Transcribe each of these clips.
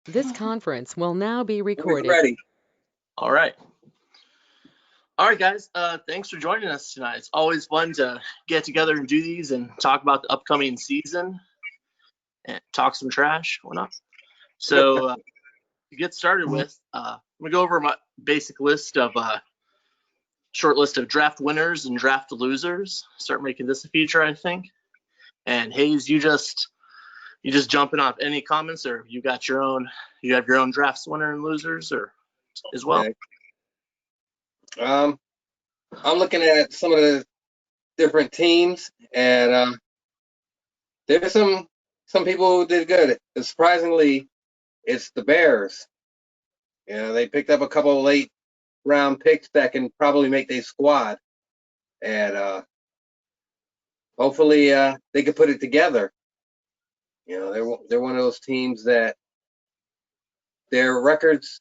This conference will now be We're recorded. ready. All right. All right, guys. Thanks for joining us tonight. It's always fun to get together and do these and talk about the upcoming season and talk some trash, whatnot. So to get started with, I'm gonna go over my basic list of short list of draft winners and draft losers. Start making this a feature, I think. And Hayes, you just jumping off any comments, or you got your own? You have your own drafts winner and losers, or as well. Okay. I'm looking at some of the different teams, and there's some people who did good. Surprisingly, it's the Bears. They picked up a couple of late round picks that can probably make their squad, and hopefully they could put it together. They're one of those teams that their records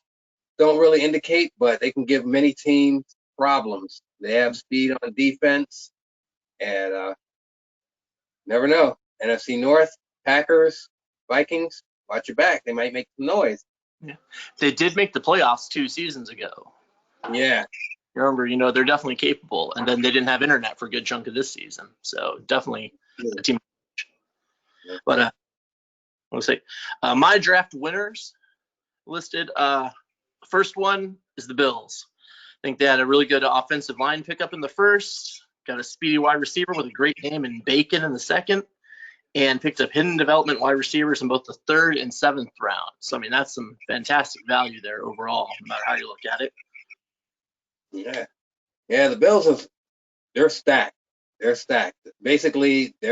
don't really indicate, but they can give many teams problems. They have speed on defense, and never know. NFC North, Packers, Vikings, watch your back. They might make some noise. Yeah. They did make the playoffs 2 seasons ago. Yeah. Remember, they're definitely capable. And then they didn't have internet for a good chunk of this season. So definitely a team. Yeah. But let's see. My draft winners listed. First one is the Bills. I think they had a really good offensive line pickup in the first. Got a speedy wide receiver with a great name in Bacon in the second. And picked up hidden development wide receivers in both the 3rd and 7th round. So, I mean, that's some fantastic value there overall, no matter how you look at it. Yeah. Yeah, the Bills they're stacked. They're stacked. Basically, they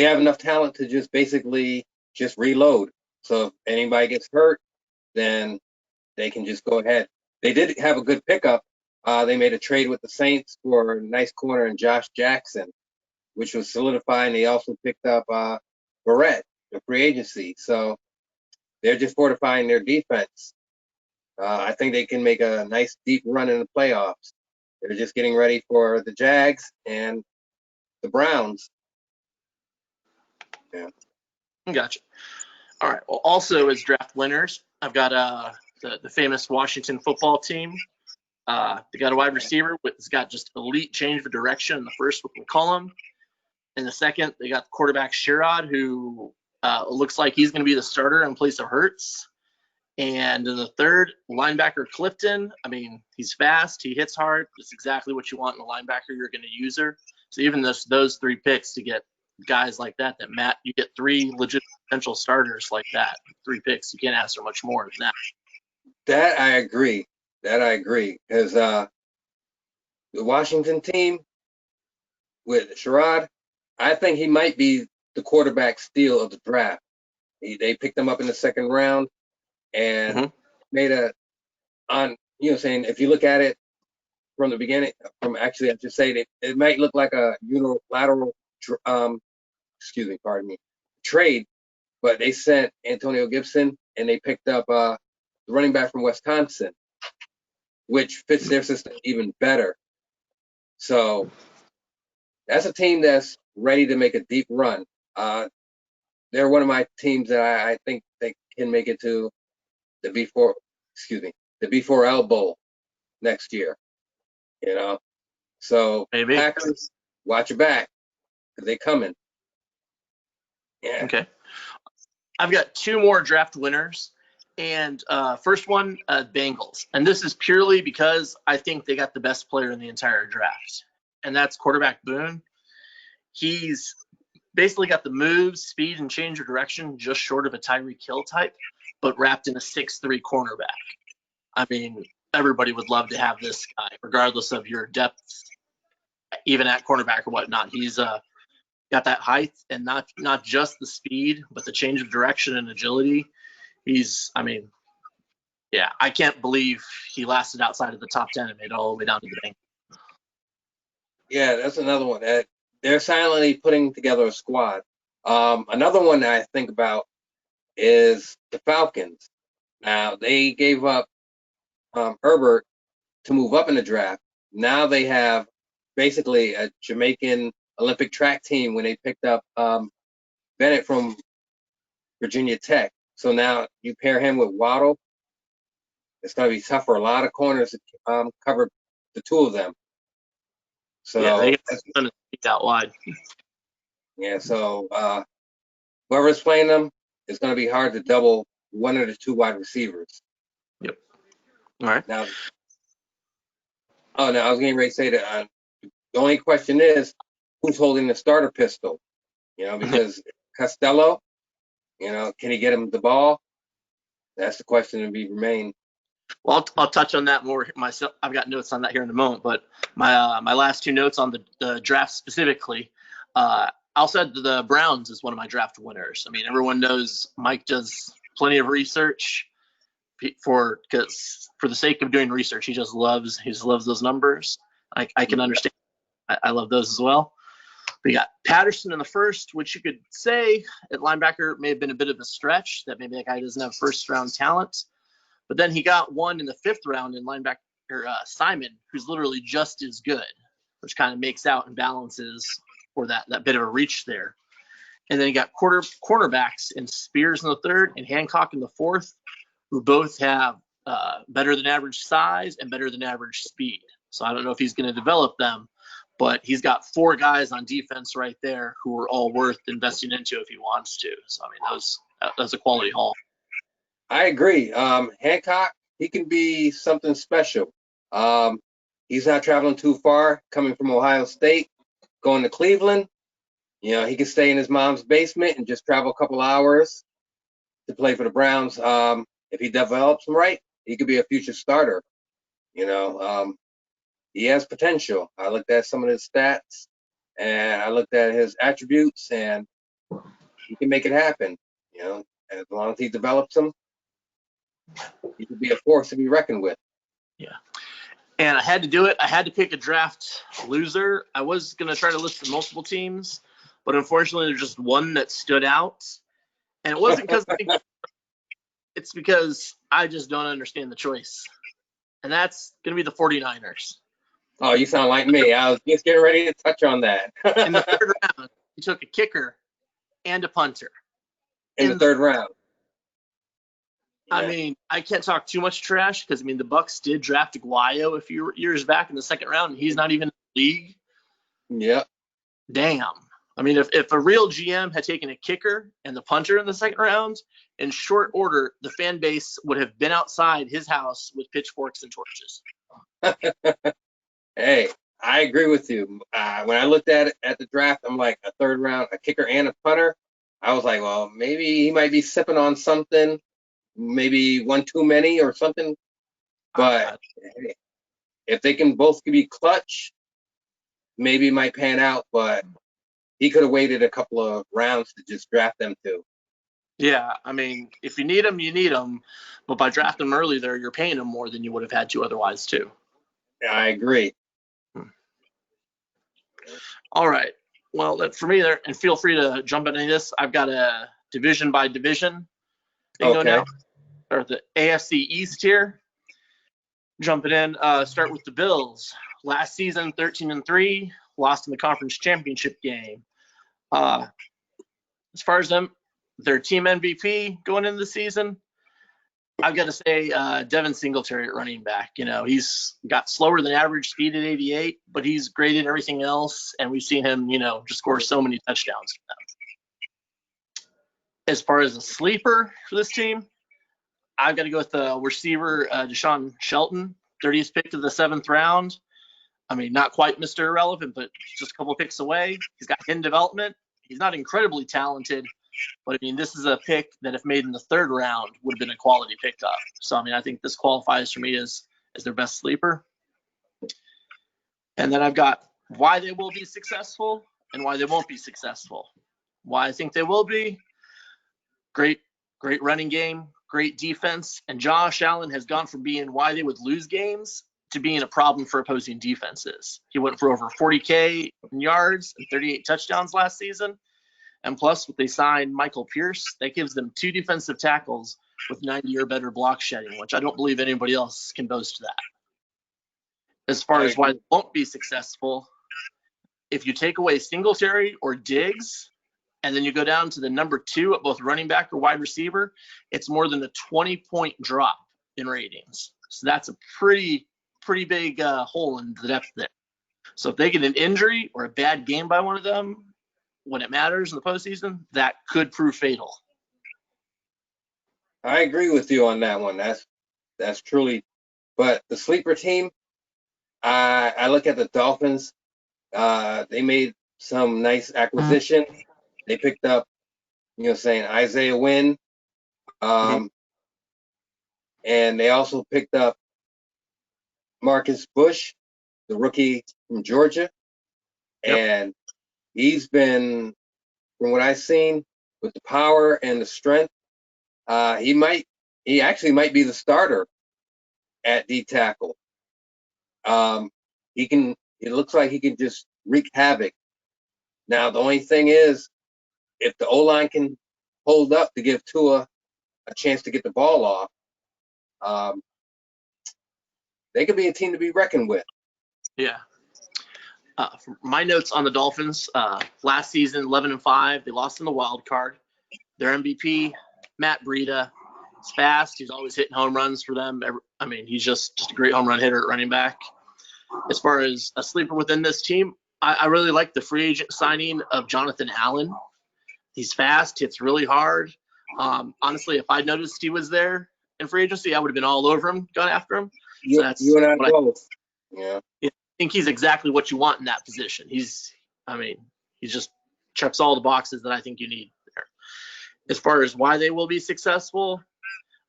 have enough talent to just basically just reload. So if anybody gets hurt, then they can just go ahead. They did have a good pickup. They made a trade with the Saints for a nice corner in Josh Jackson, which was solidifying. They also picked up Barrett, the free agency. So they're just fortifying their defense. I think they can make a nice deep run in the playoffs. They're just getting ready for the Jags and the Browns. Yeah. Gotcha. All right. Well, also as draft winners, I've got the famous Washington football team. They got a wide receiver who's got just elite change of direction in the first with McCollum. In the second, they got quarterback Sherrod, who looks like he's going to be the starter in place of Hurts. And in the third, linebacker Clifton. I mean, he's fast, he hits hard. That's exactly what you want in a linebacker. You're going to use her. So even those 3 picks to get guys like that, you get 3 legit potential starters like that. 3 picks, you can't ask for much more than that. That I agree. Because the Washington team with Sherrod, I think he might be the quarterback steal of the draft. They picked him up in the 2nd round and made saying if you look at it from the beginning, I should say it might look like a unilateral, trade, but they sent Antonio Gibson and they picked up the running back from Wisconsin, which fits their system even better. So that's a team that's ready to make a deep run. They're one of my teams that I think they can make it to the B4L Bowl next year. So Maybe. Packers, watch your back because they coming. Yeah. Okay. I've got 2 more draft winners. And first one, Bengals. And this is purely because I think they got the best player in the entire draft. And that's quarterback Boone. He's basically got the moves, speed, and change of direction just short of a Tyreek Hill type, but wrapped in a 6'3" cornerback. I mean, everybody would love to have this guy, regardless of your depth, even at cornerback or whatnot. He's got that height and not just the speed, but the change of direction and agility. I can't believe he lasted outside of the top 10 and made it all the way down to the bank. Yeah, that's another one. They're silently putting together a squad. Another one that I think about is the Falcons. Now, they gave up Herbert to move up in the draft. Now they have basically a Jamaican Olympic track team when they picked up Bennett from Virginia Tech. So now you pair him with Waddle. It's going to be tough for a lot of corners to cover the two of them. So Yeah, they get out wide. Yeah, so whoever's playing them, it's going to be hard to double one of the two wide receivers. Yep. All right. Now, I was getting ready to say that the only question is who's holding the starter pistol? Because Costello, can he get him the ball? That's the question to be remain. Well, I'll touch on that more myself. I've got notes on that here in a moment, but my last two notes on the draft specifically, I'll say the Browns is one of my draft winners. I mean, everyone knows Mike does plenty of research for the sake of doing research. He loves those numbers. I can understand. I love those as well. We got Patterson in the first, which you could say at linebacker may have been a bit of a stretch, that maybe that guy doesn't have first round talent. But then he got one in the 5th round in linebacker Simon, who's literally just as good, which kind of makes out and balances for that bit of a reach there. And then he got cornerbacks in Spears in the 3rd and Hancock in the 4th, who both have better than average size and better than average speed. So I don't know if he's going to develop them, but he's got 4 guys on defense right there who are all worth investing into if he wants to. So, I mean, that's a quality haul. I agree. Hancock, he can be something special. He's not traveling too far, coming from Ohio State, going to Cleveland. He can stay in his mom's basement and just travel a couple hours to play for the Browns. If he develops him right, he could be a future starter. He has potential. I looked at some of his stats, and I looked at his attributes, and he can make it happen. As long as he develops them, he could be a force to be reckoned with. Yeah. And I had to do it. I had to pick a draft loser. I was going to try to list the multiple teams, but unfortunately there's just one that stood out. And it wasn't because it's because I just don't understand the choice. And that's going to be the 49ers. Oh, you sound like me. I was just getting ready to touch on that. In the 3rd round, he took a kicker and a punter. In the 3rd round. I mean, I can't talk too much trash because, I mean, the Bucs did draft Aguayo a few years back in the 2nd round, and he's not even in the league. Yeah. Damn. I mean, if a real GM had taken a kicker and the punter in the 2nd round, in short order, the fan base would have been outside his house with pitchforks and torches. Hey, I agree with you. When I looked at it at the draft, I'm like, a 3rd round, a kicker and a punter. I was like, well, maybe he might be sipping on something. Maybe one too many or something, but if they can both be clutch, maybe it might pan out. But he could have waited a couple of rounds to just draft them too. Yeah, I mean, if you need them, you need them, but by drafting them early, there you're paying them more than you would have had to otherwise too. Yeah, I agree. All right. Well, for me there, and feel free to jump into this. I've got a division by division thing going now. Or the AFC East here. Jumping in, start with the Bills. Last season, 13-3, lost in the conference championship game. As far as their team MVP going into the season, I've got to say Devin Singletary at running back. He's got slower than average speed at 88, but he's great at everything else, and we've seen him, just score so many touchdowns for them. As far as a sleeper for this team, I've got to go with the receiver, Deshaun Shelton, 30th pick of the 7th round. I mean, not quite Mr. Irrelevant, but just a couple of picks away. He's got hidden development. He's not incredibly talented, but I mean, this is a pick that if made in the 3rd round would have been a quality pickup. So, I mean, I think this qualifies for me as their best sleeper. And then I've got why they will be successful and why they won't be successful. Why I think they will be: great running game, great defense, and Josh Allen has gone from being why they would lose games to being a problem for opposing defenses. He went for over 40K in yards and 38 touchdowns last season. And plus, what they signed Michael Pierce, that gives them 2 defensive tackles with 90 or better block shedding, which I don't believe anybody else can boast that. As far as why they won't be successful, if you take away Singletary or Diggs and then you go down to the number 2 at both running back or wide receiver, it's more than a 20-point drop in ratings. So that's a pretty big hole in the depth there. So if they get an injury or a bad game by one of them when it matters in the postseason, that could prove fatal. I agree with you on that one. That's truly. But the sleeper team, I look at the Dolphins. They made some nice acquisition. They picked up, Isaiah Wynn. And they also picked up Marcus Bush, the rookie from Georgia. Yep. And he's been, from what I've seen, with the power and the strength, he actually might be the starter at D tackle. It looks like he can just wreak havoc. Now, the only thing is, if the O-line can hold up to give Tua a chance to get the ball off, they could be a team to be reckoned with. Yeah. My notes on the Dolphins, last season, 11-5, they lost in the wild card. Their MVP, Matt Breida, is fast. He's always hitting home runs for them. He's just a great home run hitter at running back. As far as a sleeper within this team, I really like the free agent signing of Jonathan Allen. He's fast, hits really hard. Honestly, if I noticed he was there in free agency, I would have been all over him, gone after him. You and I both. Yeah. I think he's exactly what you want in that position. He just checks all the boxes that I think you need there. As far as why they will be successful,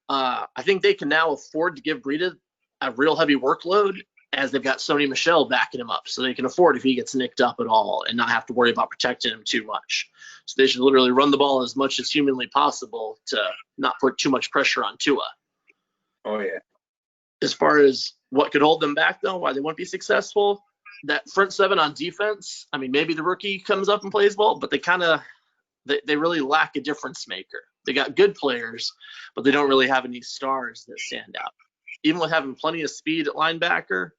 I think they can now afford to give Breida a real heavy workload, as they've got Sony Michel backing him up, so they can afford if he gets nicked up at all and not have to worry about protecting him too much. So they should literally run the ball as much as humanly possible to not put too much pressure on Tua. Oh, yeah. As far as what could hold them back, though, why they won't be successful, that front seven on defense, maybe the rookie comes up and plays well, but they really lack a difference maker. They got good players, but they don't really have any stars that stand out. Even with having plenty of speed at linebacker,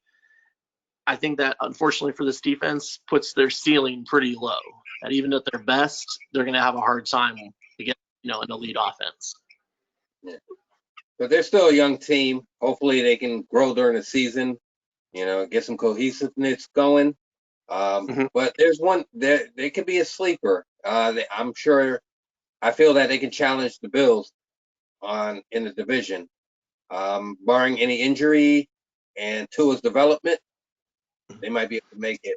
I think that, unfortunately for this defense, puts their ceiling pretty low. And even at their best, they're going to have a hard time to get, an elite offense. Yeah. But they're still a young team. Hopefully they can grow during the season, get some cohesiveness going. But there's one, they could be a sleeper. I'm sure, I feel that they can challenge the Bills in the division. Barring any injury and Tua's development, they might be able to make it.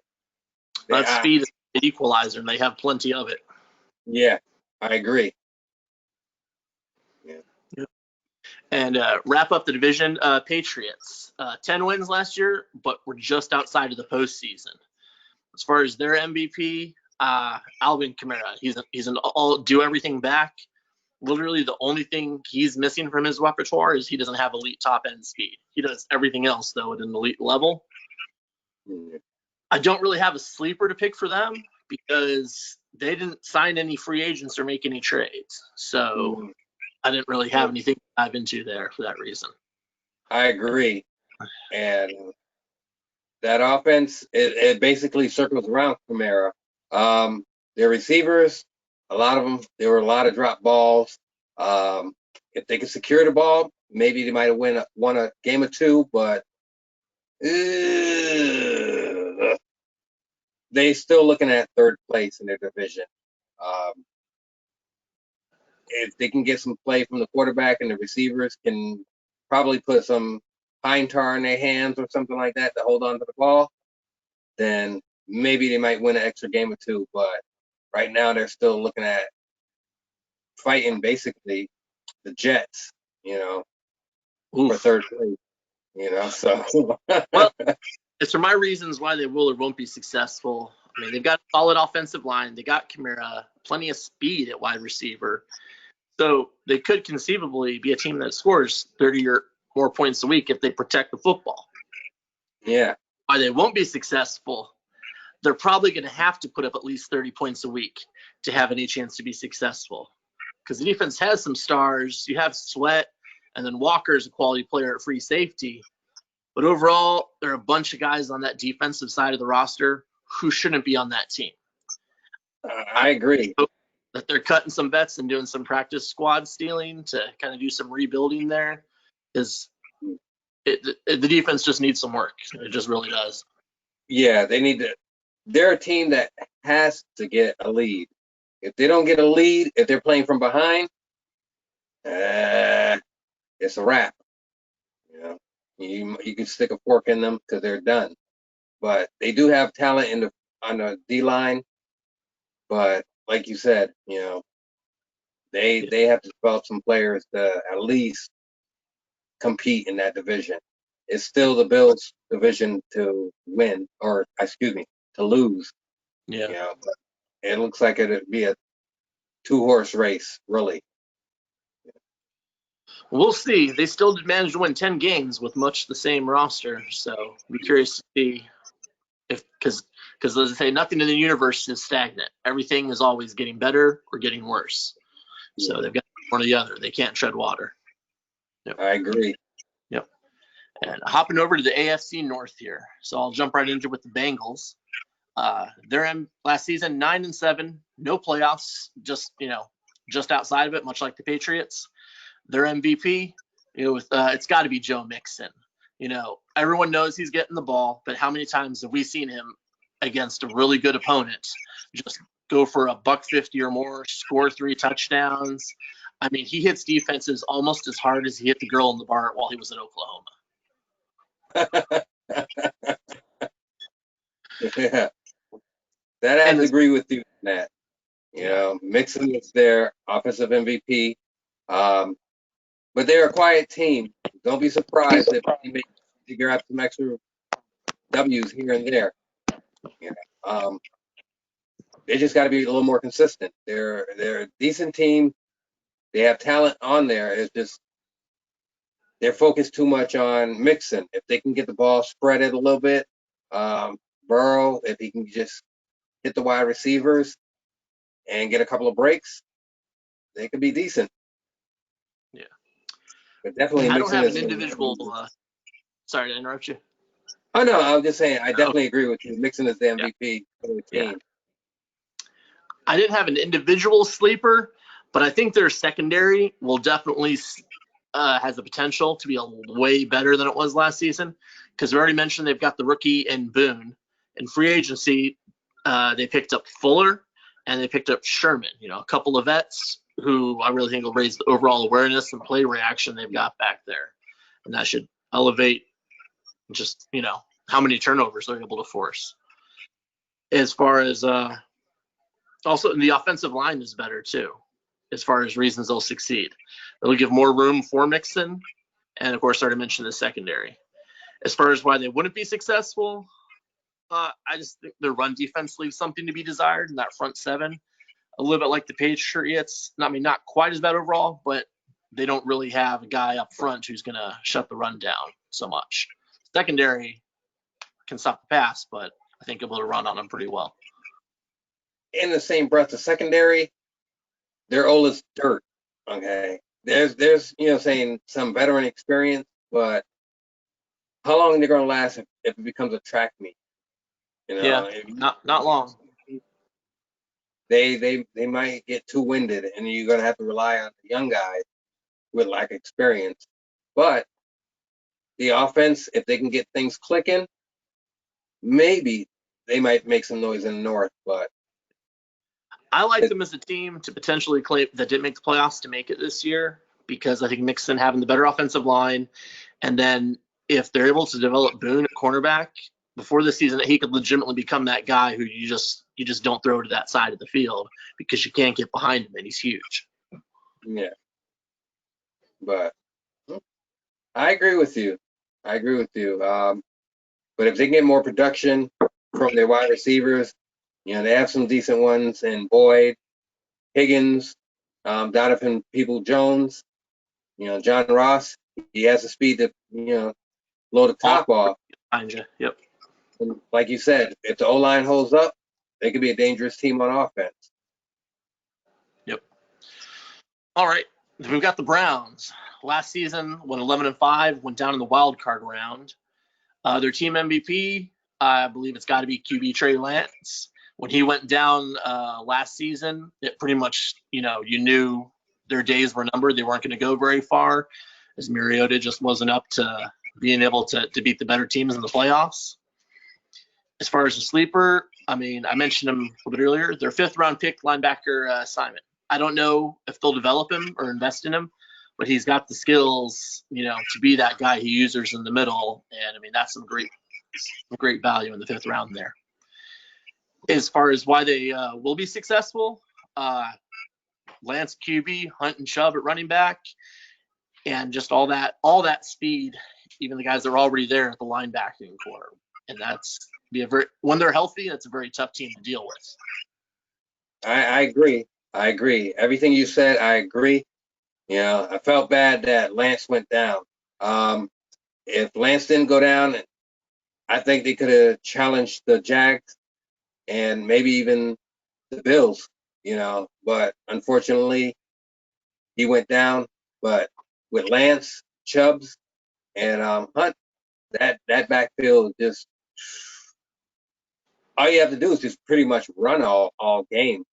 That speed is an equalizer, and they have plenty of it. Yeah, I agree. Yeah. And wrap up the division, Patriots. 10 wins last year, but we're just outside of the postseason. As far as their MVP, Alvin Kamara. He's an all do everything back. Literally the only thing he's missing from his repertoire is he doesn't have elite top end speed. He does everything else, though, at an elite level. I don't really have a sleeper to pick for them because they didn't sign any free agents or make any trades. So I didn't really have anything to dive into there for that reason. I agree. And that offense, it basically circles around Kamara. Their receivers, a lot of them, there were a lot of drop balls. If they could secure the ball, maybe they might have won a game or two, but they still looking at third place in their division. If they can get some play from the quarterback and the receivers can probably put some pine tar in their hands or something like that to hold on to the ball, then maybe they might win an extra game or two. But right now they're still looking at fighting basically the Jets, for third place, so. Well, it's for my reasons why they will or won't be successful. They've got a solid offensive line. They got Kamara, plenty of speed at wide receiver. So they could conceivably be a team that scores 30 or more points a week if they protect the football. Yeah. Why they won't be successful, they're probably going to have to put up at least 30 points a week to have any chance to be successful. Because the defense has some stars. You have Sweat, and then Walker's a quality player at free safety. But overall, there are a bunch of guys on that defensive side of the roster who shouldn't be on that team. I agree. that they're cutting some vets and doing some practice squad stealing to kind of do some rebuilding there. Is the defense just needs some work. It just really does. Yeah, they need to. They're a team that has to get a lead. If they don't get a lead, if they're playing from behind, it's a wrap. You know, you can stick a fork in them because they're done. But they do have talent on the D line. But like you said, they have to develop some players to at least compete in that division. It's still the Bills' division to win, or excuse me, to lose. Yeah. But it looks like it'd be a 2-horse race, really. We'll see. They still did manage to win 10 games with much the same roster, so be curious to see because as I say, nothing in the universe is stagnant. Everything is always getting better or getting worse. So they've got one or the other. They can't tread water. Yep. I agree. Yep. And hopping over to the AFC North here. So I'll jump right into it with the Bengals. They're last season 9-7, no playoffs, just outside of it, much like the Patriots. Their MVP, it's got to be Joe Mixon. Everyone knows he's getting the ball, but how many times have we seen him against a really good opponent just go for $150 or more, score 3 touchdowns? I mean, he hits defenses almost as hard as he hit the girl in the bar while he was in Oklahoma. Yeah. That I have to agree with you, Matt. Mixon is their offensive MVP. But they're a quiet team. Don't be surprised if they grab some extra W's here and there. They just got to be a little more consistent. They're a decent team. They have talent on there. It's just they're focused too much on Mixon. If they can get the ball spread it a little bit, Burrow, if he can just hit the wide receivers and get a couple of breaks, they could be decent. Yeah. But definitely I don't have an individual. Sorry to interrupt you. Oh, no, I was just saying, I definitely agree with you. Mixon is the MVP for the team. Yeah. I didn't have an individual sleeper, but I think their secondary will definitely has the potential to be way better than it was last season, because we already mentioned they've got the rookie in Boone. In free agency, they picked up Fuller and they picked up Sherman, a couple of vets who I really think will raise the overall awareness and play reaction they've got back there. And that should elevate just, how many turnovers they're able to force. As far as also the offensive line is better too, as far as reasons they'll succeed. It'll give more room for Mixon. And of course, I already mentioned the secondary. As far as why they wouldn't be successful, I just think their run defense leaves something to be desired in that front seven. A little bit like the Patriots. Not quite as bad overall, but they don't really have a guy up front who's going to shut the run down so much. Secondary can stop the pass, but I think able to run on them pretty well. In the same breath, the secondary, they're old as dirt. Okay, there's saying some veteran experience, but how long are they going to last if it becomes a track meet? Not long. They might get too winded, and you're going to have to rely on the young guys with lack of experience. But the offense, if they can get things clicking, maybe they might make some noise in the North. But I like them as a team to potentially claim that didn't make the playoffs to make it this year, because I think Mixon having the better offensive line, and then if they're able to develop Boone at cornerback before the season, he could legitimately become that guy who you just don't throw to that side of the field because you can't get behind him and he's huge. Yeah. But I agree with you. But if they get more production from their wide receivers, they have some decent ones in Boyd, Higgins, Donovan Peoples-Jones, John Ross. He has the speed to, blow the top off. Behind you. Yep. And like you said, if the O-line holds up, they could be a dangerous team on offense. Yep. All right. We've got the Browns. Last season, went 11-5, went down in the wild card round. Their team MVP, I believe it's got to be QB Trey Lance. When he went down last season, it pretty much, you knew their days were numbered. They weren't going to go very far, as Mariota just wasn't up to being able to beat the better teams in the playoffs. As far as the sleeper, I mean, I mentioned him a little bit earlier. Their 5th-round pick linebacker, Simon. I don't know if they'll develop him or invest in him, but he's got the skills, to be that guy he uses in the middle. And I mean, that's some great value in the 5th round there. As far as why they will be successful, Lance QB, Hunt and Chubb at running back, and just all that speed, even the guys that are already there at the linebacking corner. And that's when they're healthy, that's a very tough team to deal with. I agree. Everything you said, I agree. I felt bad that Lance went down. If Lance didn't go down, I think they could have challenged the Jags and maybe even the Bills, but unfortunately he went down. But with Lance, Chubbs, and Hunt, that backfield, just all you have to do is just pretty much run all game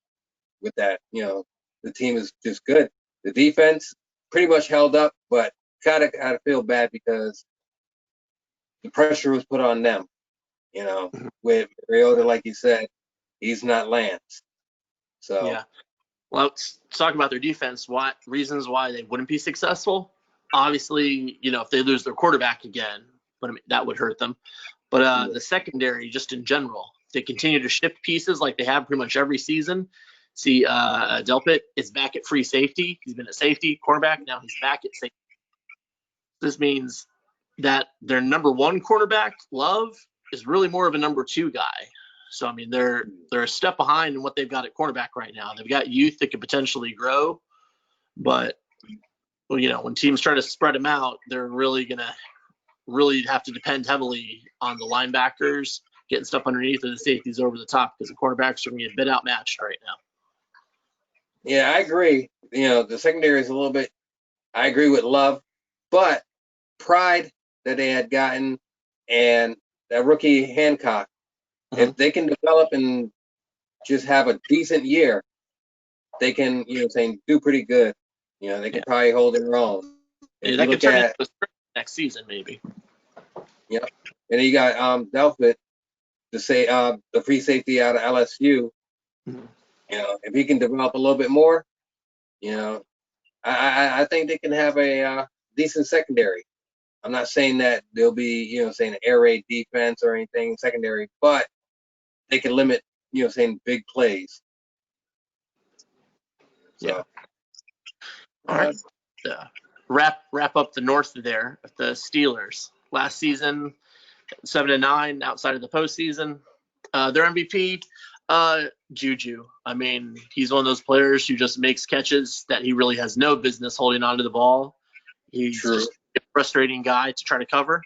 with that. The team is just good. The defense pretty much held up, but gotta feel bad because the pressure was put on them. With Mariota, like you said, he's not Lance. So yeah. Well, let's talk about their defense. What reasons why they wouldn't be successful? Obviously, if they lose their quarterback again, but I mean, that would hurt them. But the secondary, just in general, they continue to shift pieces like they have pretty much every season. See, Delpit is back at free safety. He's been at safety, cornerback. Now he's back at safety. This means that their number 1 cornerback, Love, is really more of a number 2 guy. So, I mean, they're a step behind in what they've got at cornerback right now. They've got youth that could potentially grow, but when teams try to spread them out, they're really going to have to depend heavily on the linebackers getting stuff underneath and the safeties over the top because the cornerbacks are going to get a bit outmatched right now. Yeah, I agree. The secondary is a little bit. I agree with Love, but Pride that they had gotten and that rookie Hancock, if they can develop and just have a decent year, they can, do pretty good. They can probably hold their own. Yeah, that could turn into a next season, maybe. Yeah, and then you got Delpit, the free safety out of LSU. If he can develop a little bit more, I think they can have a decent secondary. I'm not saying that they'll be, saying an air raid defense or anything secondary, but they can limit, saying big plays. So, yeah. All right. Wrap up the North there with the Steelers. Last season, 7-9 outside of the postseason. Their MVP, Juju. I mean, he's one of those players who just makes catches that he really has no business holding onto the ball. He's just a frustrating guy to try to cover.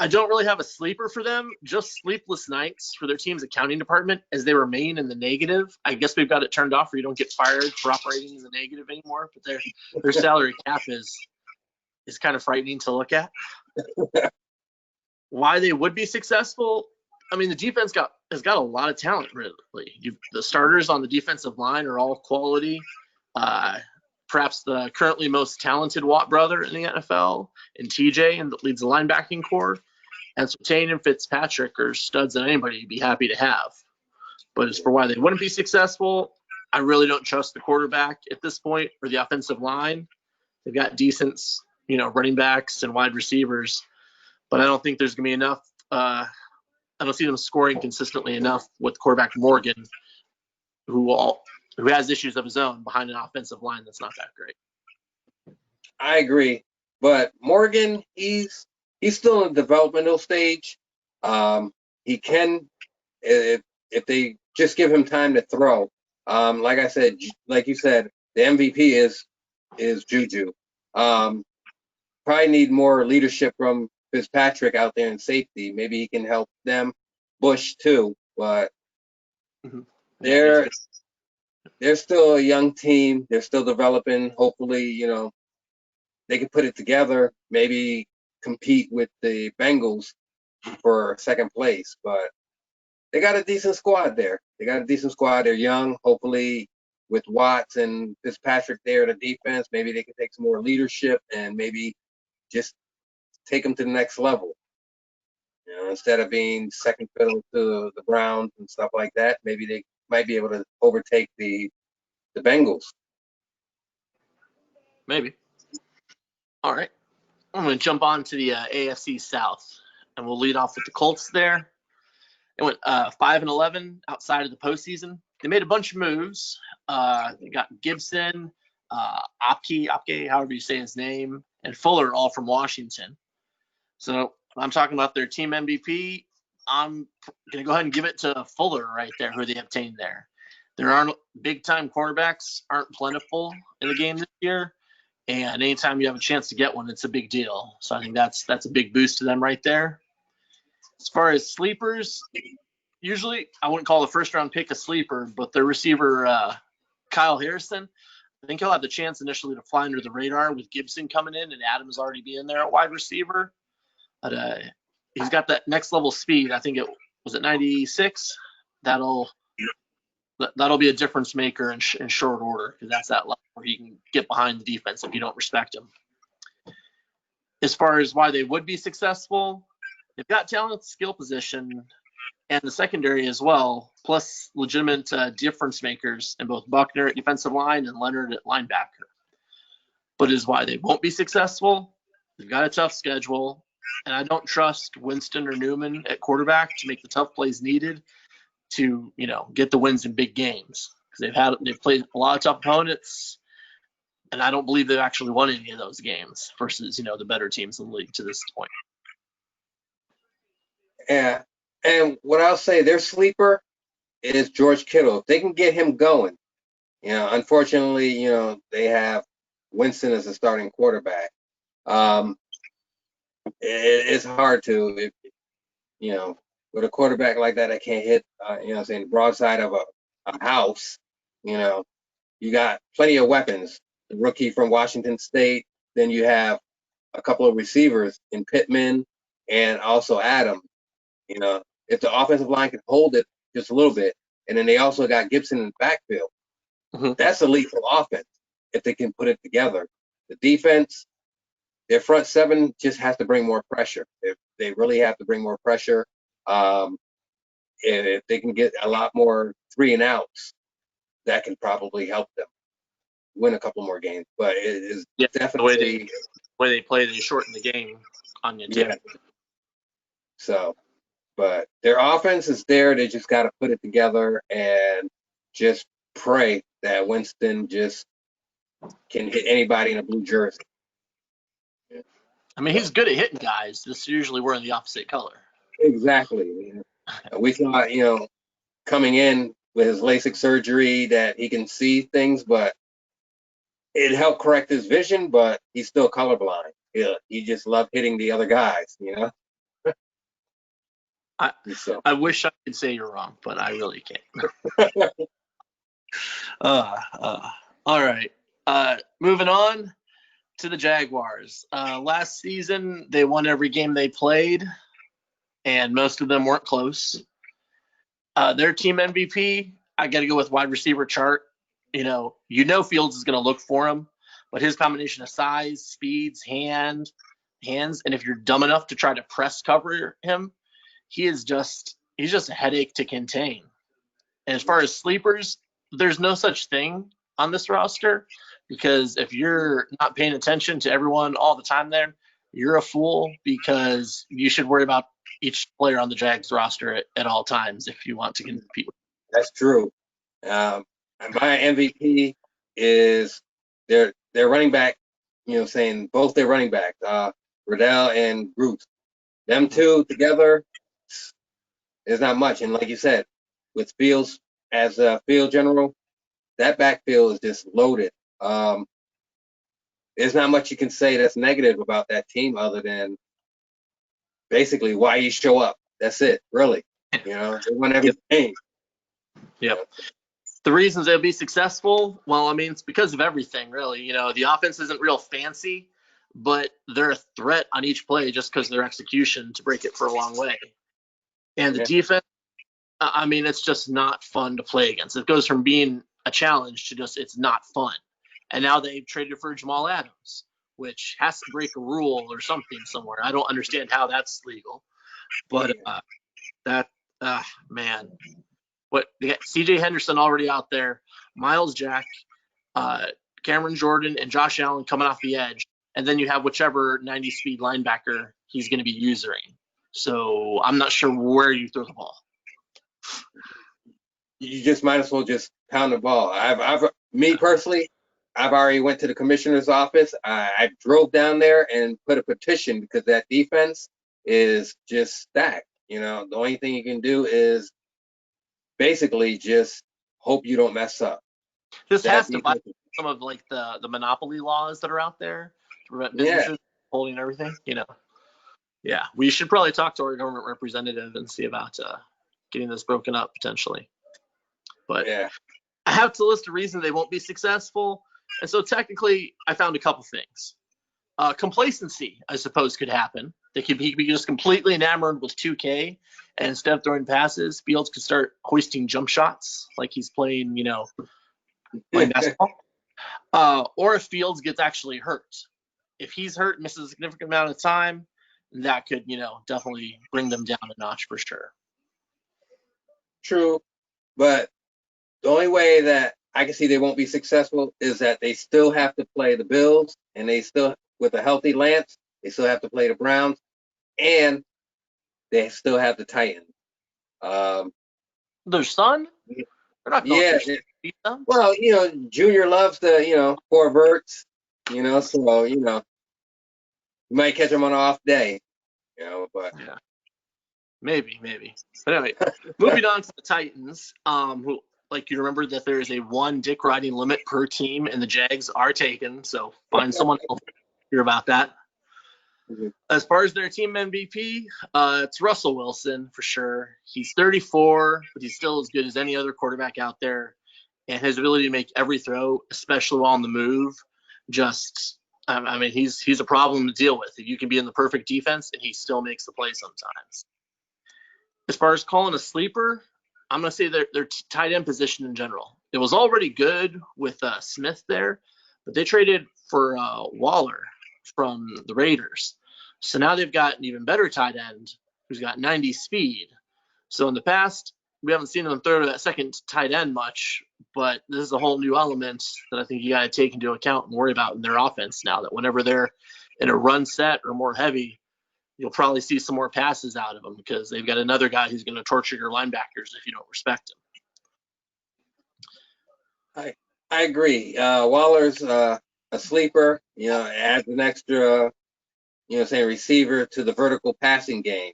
I don't really have a sleeper for them, just sleepless nights for their team's accounting department as they remain in the negative. I guess we've got it turned off where you don't get fired for operating in the negative anymore, but their salary cap is kind of frightening to look at. Why they would be successful? I mean, the defense has got a lot of talent, really. The starters on the defensive line are all quality. Perhaps the currently most talented Watt brother in the NFL, and TJ, and that leads the linebacking core. And Surtain and Fitzpatrick are studs that anybody would be happy to have. But as for why they wouldn't be successful, I really don't trust the quarterback at this point or the offensive line. They've got decent, running backs and wide receivers, but I don't think there's going to be enough. I don't see them scoring consistently enough with quarterback Morgan, who has issues of his own behind an offensive line that's not that great. I agree, but Morgan, he's still in the developmental stage. He can, if they just give him time to throw. Like you said, the MVP is Juju. Probably need more leadership from Fitzpatrick out there in safety. Maybe he can help them. Bush too, but they're still a young team. They're still developing. Hopefully, they can put it together. Maybe compete with the Bengals for second place. But they got a decent squad there. They got a decent squad. They're young. Hopefully, with Watts and Fitzpatrick there, the defense, maybe they can take some more leadership and maybe just take them to the next level. You know, instead of being second fiddle to the Browns and stuff like that, maybe they might be able to overtake the Bengals. Maybe. All right. I'm going to jump on to the AFC South, and we'll lead off with the Colts there. They went 5-11 outside of the postseason. They made a bunch of moves. They got Gibson, Apke, however you say his name, and Fuller, all from Washington. So I'm talking about their team MVP. I'm going to go ahead and give it to Fuller right there, who they obtained there. There aren't big-time quarterbacks aren't plentiful in the game this year, and anytime you have a chance to get one, it's a big deal. So I think that's a big boost to them right there. As far as sleepers, usually I wouldn't call the first-round pick a sleeper, but their receiver, Kyle Harrison, I think he'll have the chance initially to fly under the radar with Gibson coming in and Adams already being there at wide receiver. But he's got that next-level speed. I think it was at 96. That'll be a difference maker in short order, because that's that level where he can get behind the defense if you don't respect him. As far as why they would be successful, they've got talent at the skill position and the secondary as well, plus legitimate difference makers in both Buckner at defensive line and Leonard at linebacker. But is why they won't be successful. They've got a tough schedule, and I don't trust Winston or Newman at quarterback to make the tough plays needed to, get the wins in big games, because they've played a lot of tough opponents, and I don't believe they've actually won any of those games versus, the better teams in the league to this point. Yeah. And what I'll say, their sleeper is George Kittle. If they can get him going, unfortunately, they have Winston as a starting quarterback. It's hard to, with a quarterback like that, I can't hit, the broadside of a house. You got plenty of weapons. The rookie from Washington State. Then you have a couple of receivers in Pittman and also Adam. If the offensive line can hold it just a little bit, and then they also got Gibson in the backfield, that's a lethal offense if they can put it together. The defense, their front seven just has to bring more pressure. If they really have to bring more pressure, and if they can get a lot more 3-and-outs, that can probably help them win a couple more games. But it is definitely the way they play, they shorten the game on you too. Yeah. So, but their offense is there. They just got to put it together and just pray that Winston just can hit anybody in a blue jersey. I mean, he's good at hitting guys. This usually we're in the opposite color. Exactly. We thought, coming in with his LASIK surgery that he can see things, but it helped correct his vision, but he's still colorblind. He just loved hitting the other guys, I wish I could say you're wrong, but I really can't. All right. Moving on to the Jaguars. Last season, they won every game they played, and most of them weren't close. Their team MVP, I got to go with wide receiver Chart. Fields is going to look for him, but his combination of size, speeds, hands, and if you're dumb enough to try to press cover him, he's just a headache to contain. And as far as sleepers, there's no such thing on this roster, because if you're not paying attention to everyone all the time there, you're a fool, because you should worry about each player on the Jags roster at all times if you want to compete. That's true. My MVP is their running back, saying both their running backs, Riddell and Groot. Them two together, there's not much. And like you said, with Fields as a field general, that backfield is just loaded. There's not much you can say that's negative about that team other than basically why you show up. That's it, really. They won every game. Yep. The reasons they'll be successful, it's because of everything, really. The offense isn't real fancy, but they're a threat on each play just because of their execution to break it for a long way. And the defense, I mean, it's just not fun to play against. It goes from being a challenge to just it's not fun. And now they've traded for Jamal Adams, which has to break a rule or something somewhere. I don't understand how that's legal, but that man, what they got C.J. Henderson already out there, Miles Jack, Cameron Jordan, and Josh Allen coming off the edge, and then you have whichever 90 speed linebacker he's going to be using. So I'm not sure where you throw the ball. You just might as well just pound the ball. Me personally, I've already went to the commissioner's office. I drove down there and put a petition because that defense is just stacked. You know, the only thing you can do is basically just hope you don't mess up. This That has to defense- violate some of like the monopoly laws that are out there to prevent businesses holding everything. You know, yeah, we should probably talk to our government representative and see about getting this broken up potentially. But Yeah. I have to list a reason they won't be successful, and so technically, I found a couple things. Complacency, I suppose, could happen. He could be just completely enamored with 2K, and instead of throwing passes, Fields could start hoisting jump shots like he's playing, playing basketball. Or if Fields gets actually hurt. If he's hurt, misses a significant amount of time, that could, definitely bring them down a notch for sure. True, but the only way that I can see they won't be successful is that they still have to play the Bills, and they still, with a healthy Lance, they still have to play the Browns, and they still have the Titans. Their son? They're not going to beat them. Well, Junior loves the, four verts, so, you might catch him on an off day, but. Yeah. Maybe. But anyway, moving on to the Titans, who, like, you remember that there is a 1 dick riding limit per team, and the Jags are taken, so find someone else to hear about that. Mm-hmm. As far as their team MVP, it's Russell Wilson for sure. He's 34, but he's still as good as any other quarterback out there, and his ability to make every throw, especially while on the move, he's a problem to deal with. You can be in the perfect defense, and he still makes the play sometimes. As far as calling a sleeper, I'm going to say their tight end position in general. It was already good with Smith there, but they traded for Waller from the Raiders. So now they've got an even better tight end who's got 90 speed. So in the past, we haven't seen them throw to that second tight end much, but this is a whole new element that I think you got to take into account and worry about in their offense now, that whenever they're in a run set or more heavy, you'll probably see some more passes out of them because they've got another guy who's going to torture your linebackers if you don't respect him. I agree. Waller's a sleeper, adds an extra, receiver to the vertical passing game.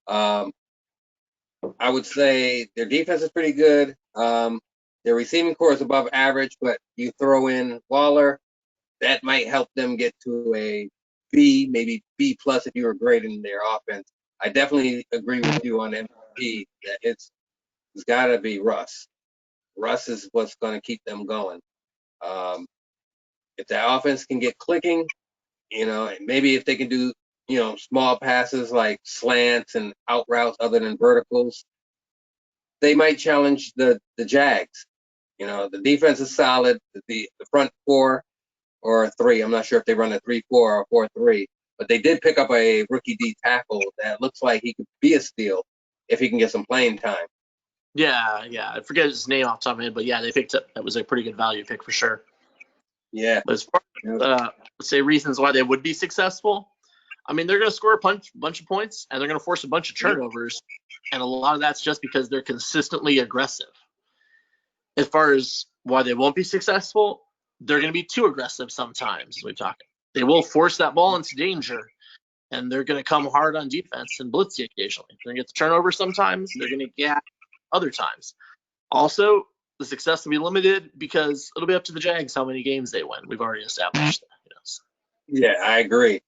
I would say their defense is pretty good. Their receiving core is above average, but you throw in Waller, that might help them get to a B, maybe B plus if you were grading their offense. I definitely agree with you on MVP that it's got to be Russ. Russ is what's going to keep them going. If that offense can get clicking, maybe if they can do, small passes like slants and out routes other than verticals, they might challenge the Jags. The defense is solid. The front 4 or 3, I'm not sure if they run a 3-4 or 4-3, but they did pick up a rookie D tackle that looks like he could be a steal if he can get some playing time. Yeah. I forget his name off the top of my head, but yeah, they picked up. That was a pretty good value pick for sure. Yeah. But as far as, let's say reasons why they would be successful, I mean, they're going to score a bunch of points, and they're going to force a bunch of turnovers, and a lot of that's just because they're consistently aggressive. As far as why they won't be successful, they're going to be too aggressive sometimes, as we've talked. They will force that ball into danger, and they're going to come hard on defense and blitz you occasionally. They're going to get the turnover sometimes. They're going to get other times. Also, the success will be limited because it'll be up to the Jags how many games they win. We've already established that. Yeah, I agree.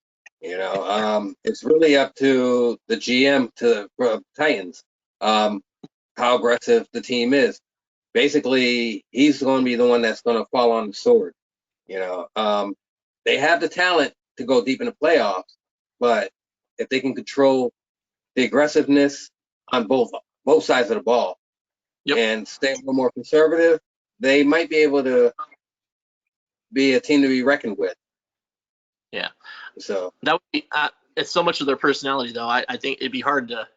It's really up to the GM for Titans, how aggressive the team is. Basically, he's going to be the one that's going to fall on the sword. They have the talent to go deep in the playoffs, but if they can control the aggressiveness on both sides of the ball, Yep. and stay a little more conservative, they might be able to be a team to be reckoned with. Yeah. So that would be. It's so much of their personality, though. I think it'd be hard to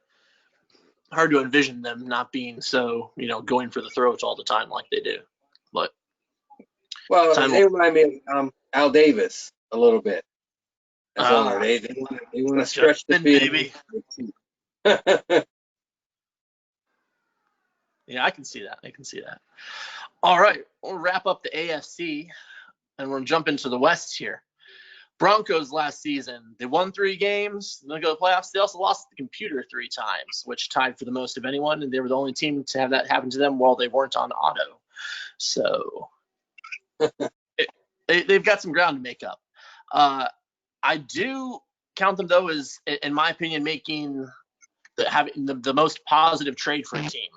envision them not being so, going for the throats all the time like they do. But they remind me of Al Davis a little bit. As owner, they want to stretch the field. Baby. Yeah, I can see that. All right, we'll wrap up the AFC, and we're going to jump into the West here. Broncos last season, they won 3 games. They're going to go to the playoffs. They also lost the computer 3 times, which tied for the most of anyone, and they were the only team to have that happen to them while they weren't on auto. So they've got some ground to make up. I do count them, though, as, in my opinion, having the most positive trade for a team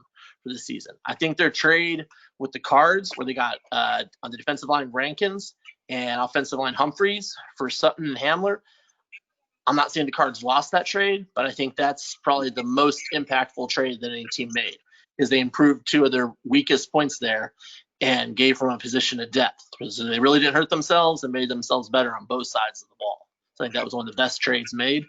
for the season. I think their trade with the Cards, where they got on the defensive line Rankins and offensive line Humphreys for Sutton and Hamler. I'm not saying the Cards lost that trade, but I think that's probably the most impactful trade that any team made, is they improved 2 of their weakest points there and gave them a position of depth. So they really didn't hurt themselves and made themselves better on both sides of the ball. So I think that was one of the best trades made.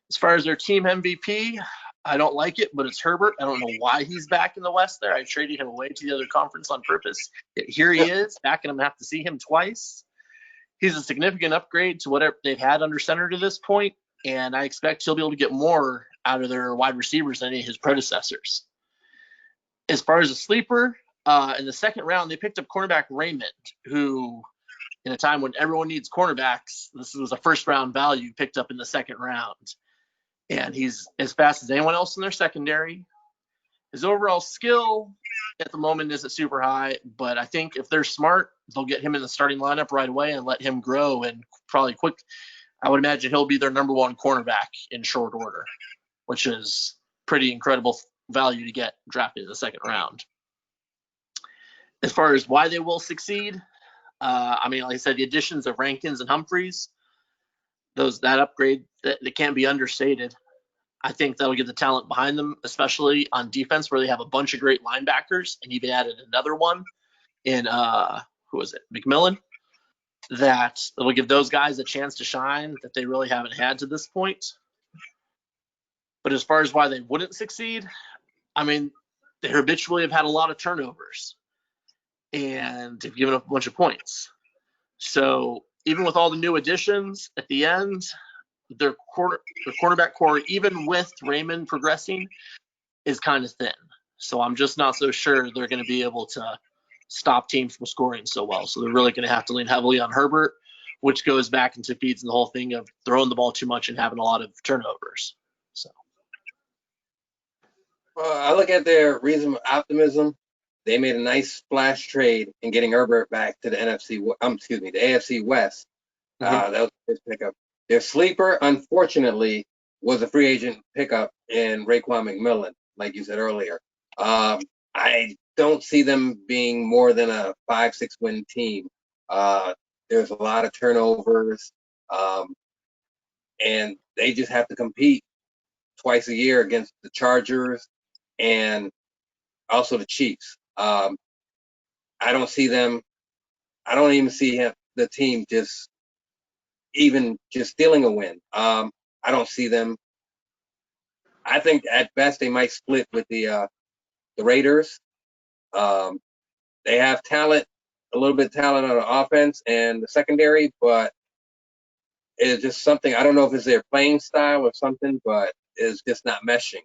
As far as their team MVP, I don't like it, but it's Herbert. I don't know why he's back in the West there. I traded him away to the other conference on purpose. Yet here he is, back, and I'm going to have to see him twice. He's a significant upgrade to whatever they've had under center to this point, and I expect he'll be able to get more out of their wide receivers than any of his predecessors. As far as a sleeper, in the second round, they picked up cornerback Raymond, who, in a time when everyone needs cornerbacks, this was a first-round value picked up in the second round. And he's as fast as anyone else in their secondary. His overall skill at the moment isn't super high, but I think if they're smart, they'll get him in the starting lineup right away and let him grow, and probably quick. I would imagine he'll be their number 1 cornerback in short order, which is pretty incredible value to get drafted in the second round. As far as why they will succeed, like I said, the additions of Rankins and Humphreys, that upgrade, that can't be understated. I think that'll get the talent behind them, especially on defense, where they have a bunch of great linebackers, and even added another one in McMillan, that will give those guys a chance to shine that they really haven't had to this point. But as far as why they wouldn't succeed, they habitually have had a lot of turnovers and have given up a bunch of points. So even with all the new additions at the end, their cornerback core, even with Raymond progressing, is kind of thin. So I'm just not so sure they're going to be able to stop teams from scoring so well. So they're really going to have to lean heavily on Herbert, which goes back into feeds the whole thing of throwing the ball too much and having a lot of turnovers. So I look at their reason of optimism. They made a nice splash trade in getting Herbert back to the the AFC West. That was his pickup. Their sleeper, unfortunately, was a free agent pickup in Raekwon McMillan, like you said earlier. I don't see them being more than a 5-6 win team. There's a lot of turnovers, and they just have to compete twice a year against the Chargers and also the Chiefs. I don't see them. I don't even see the team just stealing a win. I don't see them. I think at best they might split with the Raiders. They have talent, a little bit of talent on the offense and the secondary, but it's just something. I don't know if it's their playing style or something, but it's just not meshing.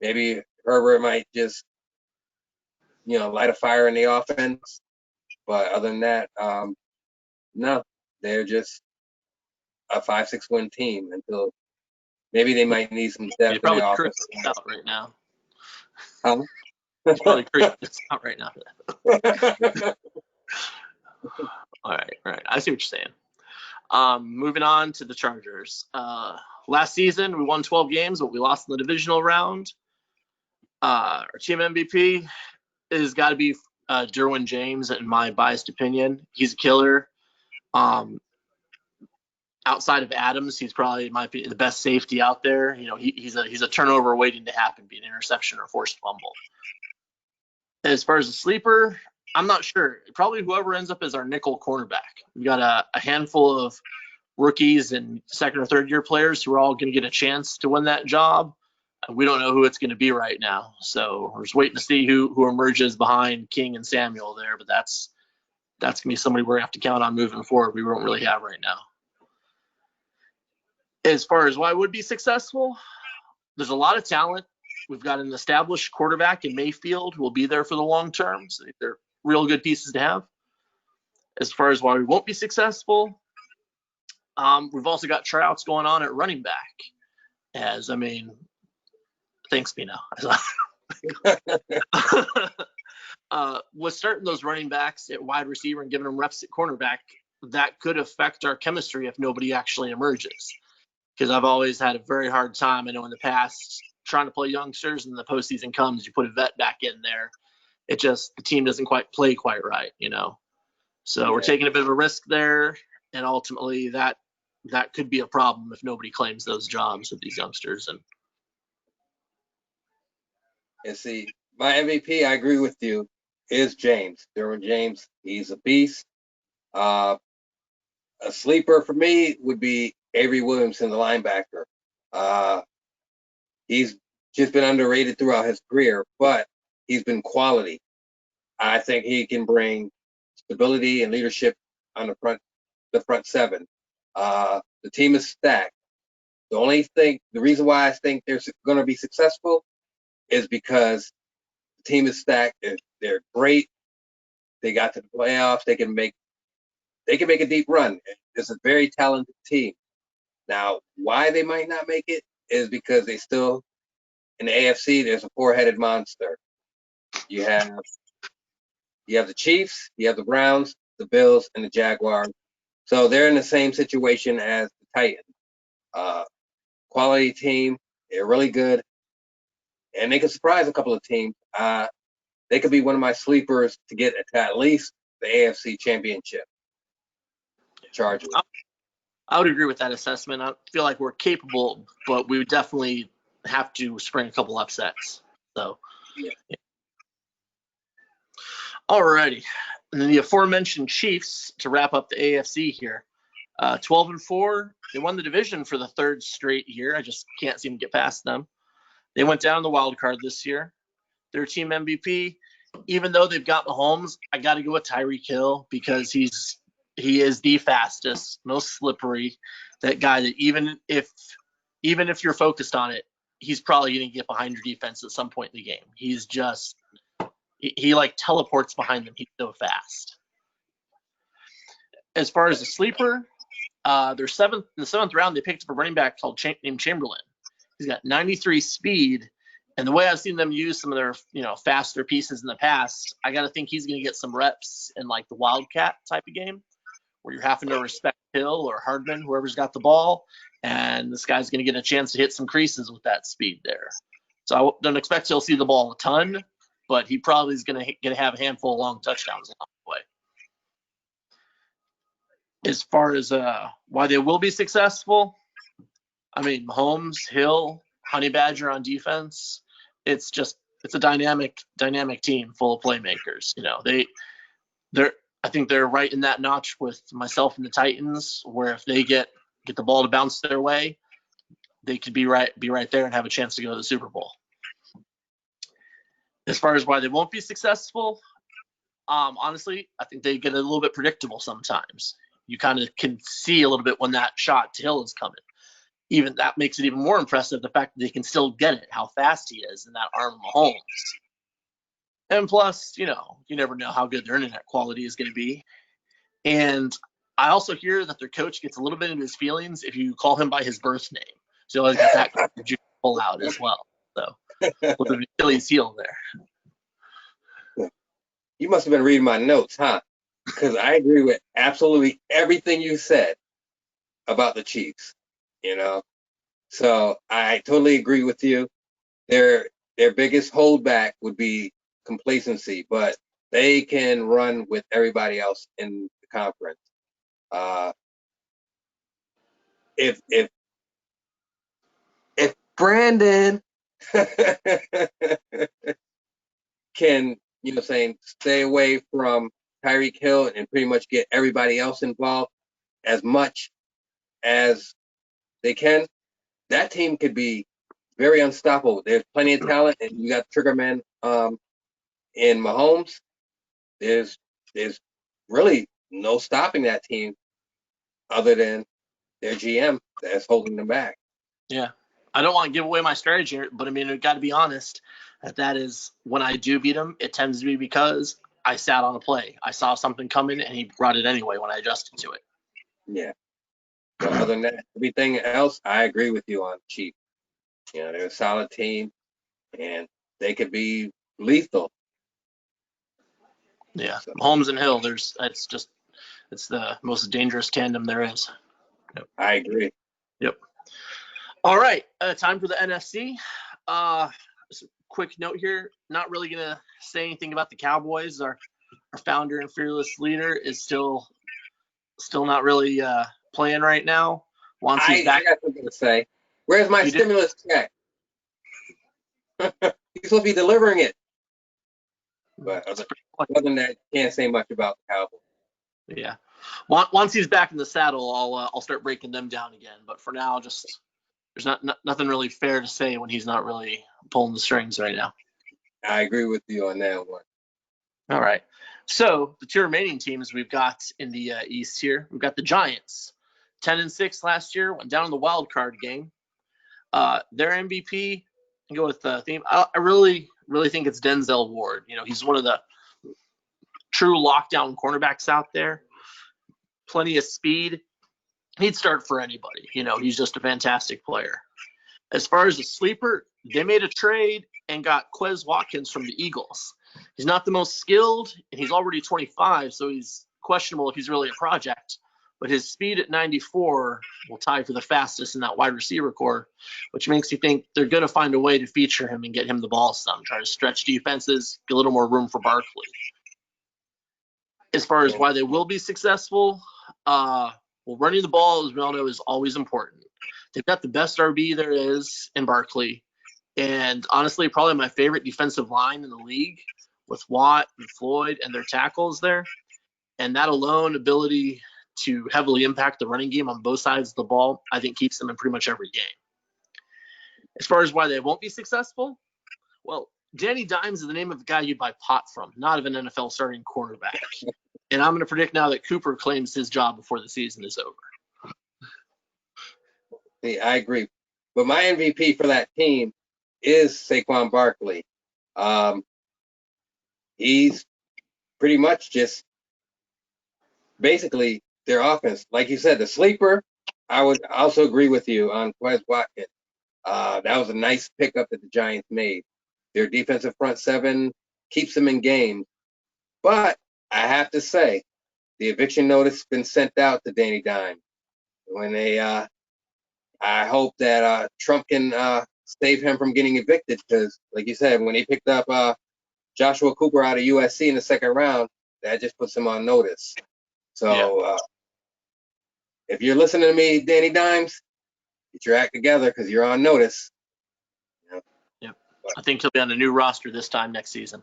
Maybe Herbert might just, light a fire in the offense, but other than that, no, they're just a 5-6 win team until maybe they might need some depth in the offense. Out right now. It's probably out right now. All right. I see what you're saying. Moving on to the Chargers. Last season, we won 12 games, but we lost in the divisional round. Our team MVP has got to be Derwin James, in my biased opinion. He's a killer. outside of Adams, he's probably might be the best safety out there. You know, he's a turnover waiting to happen, be an interception or forced fumble. As far as a sleeper, I'm not sure. Probably whoever ends up as our nickel cornerback. We got a handful of rookies and second or third year players who are all going to get a chance to win that job. We don't know who it's going to be right now, so we're just waiting to see who emerges behind King and Samuel there. But that's going to be somebody we're going to have to count on moving forward. We don't really have right now. As far as why would be successful, there's a lot of talent. We've got an established quarterback in Mayfield who will be there for the long term. So they're real good pieces to have. As far as why we won't be successful, we've also got tryouts going on at running back. Thanks, Pino. With starting those running backs at wide receiver and giving them reps at cornerback, that could affect our chemistry if nobody actually emerges. Because I've always had a very hard time, I know in the past, trying to play youngsters, and the postseason comes, you put a vet back in there. The team doesn't quite play quite right, you know. So we're taking a bit of a risk there, and ultimately that could be a problem if nobody claims those jobs of these youngsters. And see, my MVP, I agree with you, is James. Derwin James. He's a beast. A sleeper for me would be Avery Williamson, the linebacker. He's just been underrated throughout his career, but he's been quality. I think he can bring stability and leadership on the front seven. The team is stacked. The reason why I think they're going to be successful is because the team is stacked. They're great. They got to the playoffs. They can make a deep run. It's a very talented team. Now, why they might not make it is because they still, in the AFC, there's a four-headed monster. You have the Chiefs, you have the Browns, the Bills, and the Jaguars. So they're in the same situation as the Titans. Quality team. They're really good. And they can surprise a couple of teams. They could be one of my sleepers to get at least the AFC Championship. Chargers. I would agree with that assessment. I feel like we're capable, but we would definitely have to spring a couple upsets. So, yeah. Alrighty. And then the aforementioned Chiefs to wrap up the AFC here. 12-4. They won the division for the third straight year. I just can't seem to get past them. They went down the wild card this year. Their team MVP, even though they've got Mahomes, I got to go with Tyreek Hill because he is the fastest, most slippery. That guy that even if you're focused on it, he's probably going to get behind your defense at some point in the game. He's just he like teleports behind them. He's so fast. As far as the sleeper, in the seventh round, they picked up a running back named Chamberlain. He's got 93 speed, and the way I've seen them use some of their faster pieces in the past, I got to think he's going to get some reps in like the Wildcat type of game, where you're having to respect Hill or Hardman, whoever's got the ball, and this guy's going to get a chance to hit some creases with that speed there. So I don't expect he'll see the ball a ton, but he probably is going to have a handful of long touchdowns along the way. As far as why they will be successful, I mean, Mahomes, Hill, Honey Badger on defense, it's a dynamic team full of playmakers. I think they're right in that notch with myself and the Titans, where if they get the ball to bounce their way, they could be right there and have a chance to go to the Super Bowl. As far as why they won't be successful, honestly, I think they get a little bit predictable sometimes. You kind of can see a little bit when that shot to Hill is coming. Even that makes it even more impressive, the fact that they can still get it, how fast he is in that arm of Mahomes. And plus, you never know how good their internet quality is going to be. And I also hear that their coach gets a little bit into his feelings if you call him by his birth name. So you always got that kind of pull out as well. So a little bit of Achilles heel there. You must have been reading my notes, huh? Because I agree with absolutely everything you said about the Chiefs. So I totally agree with you. Their biggest holdback would be complacency, but they can run with everybody else in the conference. if Brandon can, stay away from Tyreek Hill and pretty much get everybody else involved as much as they can, that team could be very unstoppable. There's plenty of talent, and you got Triggerman in Mahomes. There's really no stopping that team other than their GM that's holding them back. Yeah. I don't want to give away my strategy here, but I mean, I've got to be honest that is when I do beat him, it tends to be because I sat on a play. I saw something coming and he brought it anyway when I adjusted to it. Yeah. But other than that, everything else, I agree with you on Chief. They're a solid team and they could be lethal. Yeah. So, Mahomes and Hill, it's the most dangerous tandem there is. Yep. I agree. Yep. All right. Time for the NFC. Quick note here. Not really going to say anything about the Cowboys. Our founder and fearless leader is still not really playing right now. Once he's back. I got something to say. Where's my stimulus check? He's supposed to be delivering it. But other than that, can't say much about the Cowboys. Yeah. Once he's back in the saddle, I'll start breaking them down again. But for now, just there's nothing really fair to say when he's not really pulling the strings right now. I agree with you on that one. All right. So the two remaining teams we've got in the East here, we've got the Giants, 10-6 last year, went down in the wild card game. Their MVP, I go with the theme. I really think it's Denzel Ward. He's one of the true lockdown cornerbacks out there. Plenty of speed. He'd start for anybody. He's just a fantastic player. As far as a sleeper, they made a trade and got Quez Watkins from the Eagles. He's not the most skilled, and he's already 25, so he's questionable if he's really a project. But his speed at 94 will tie for the fastest in that wide receiver core, which makes you think they're going to find a way to feature him and get him the ball some, try to stretch defenses, get a little more room for Barkley. As far as why they will be successful, running the ball, as we all know, is always important. They've got the best RB there is in Barkley. And honestly, probably my favorite defensive line in the league with Watt and Floyd and their tackles there. And that alone ability to heavily impact the running game on both sides of the ball, I think keeps them in pretty much every game. As far as why they won't be successful, well, Danny Dimes is the name of the guy you buy pot from, not of an NFL starting quarterback. And I'm going to predict now that Cooper claims his job before the season is over. I agree. But my MVP for that team is Saquon Barkley. He's pretty much just basically their offense. Like you said, the sleeper, I would also agree with you on Quez Watkins. That was a nice pickup that the Giants made. Their defensive front seven keeps them in games. But I have to say, the eviction notice has been sent out to Danny Dimes. I hope that Trump can save him from getting evicted because, like you said, when they picked up Joshua Cooper out of USC in the second round, that just puts him on notice. So if you're listening to me, Danny Dimes, get your act together because you're on notice. Yep. I think he'll be on a new roster this time next season.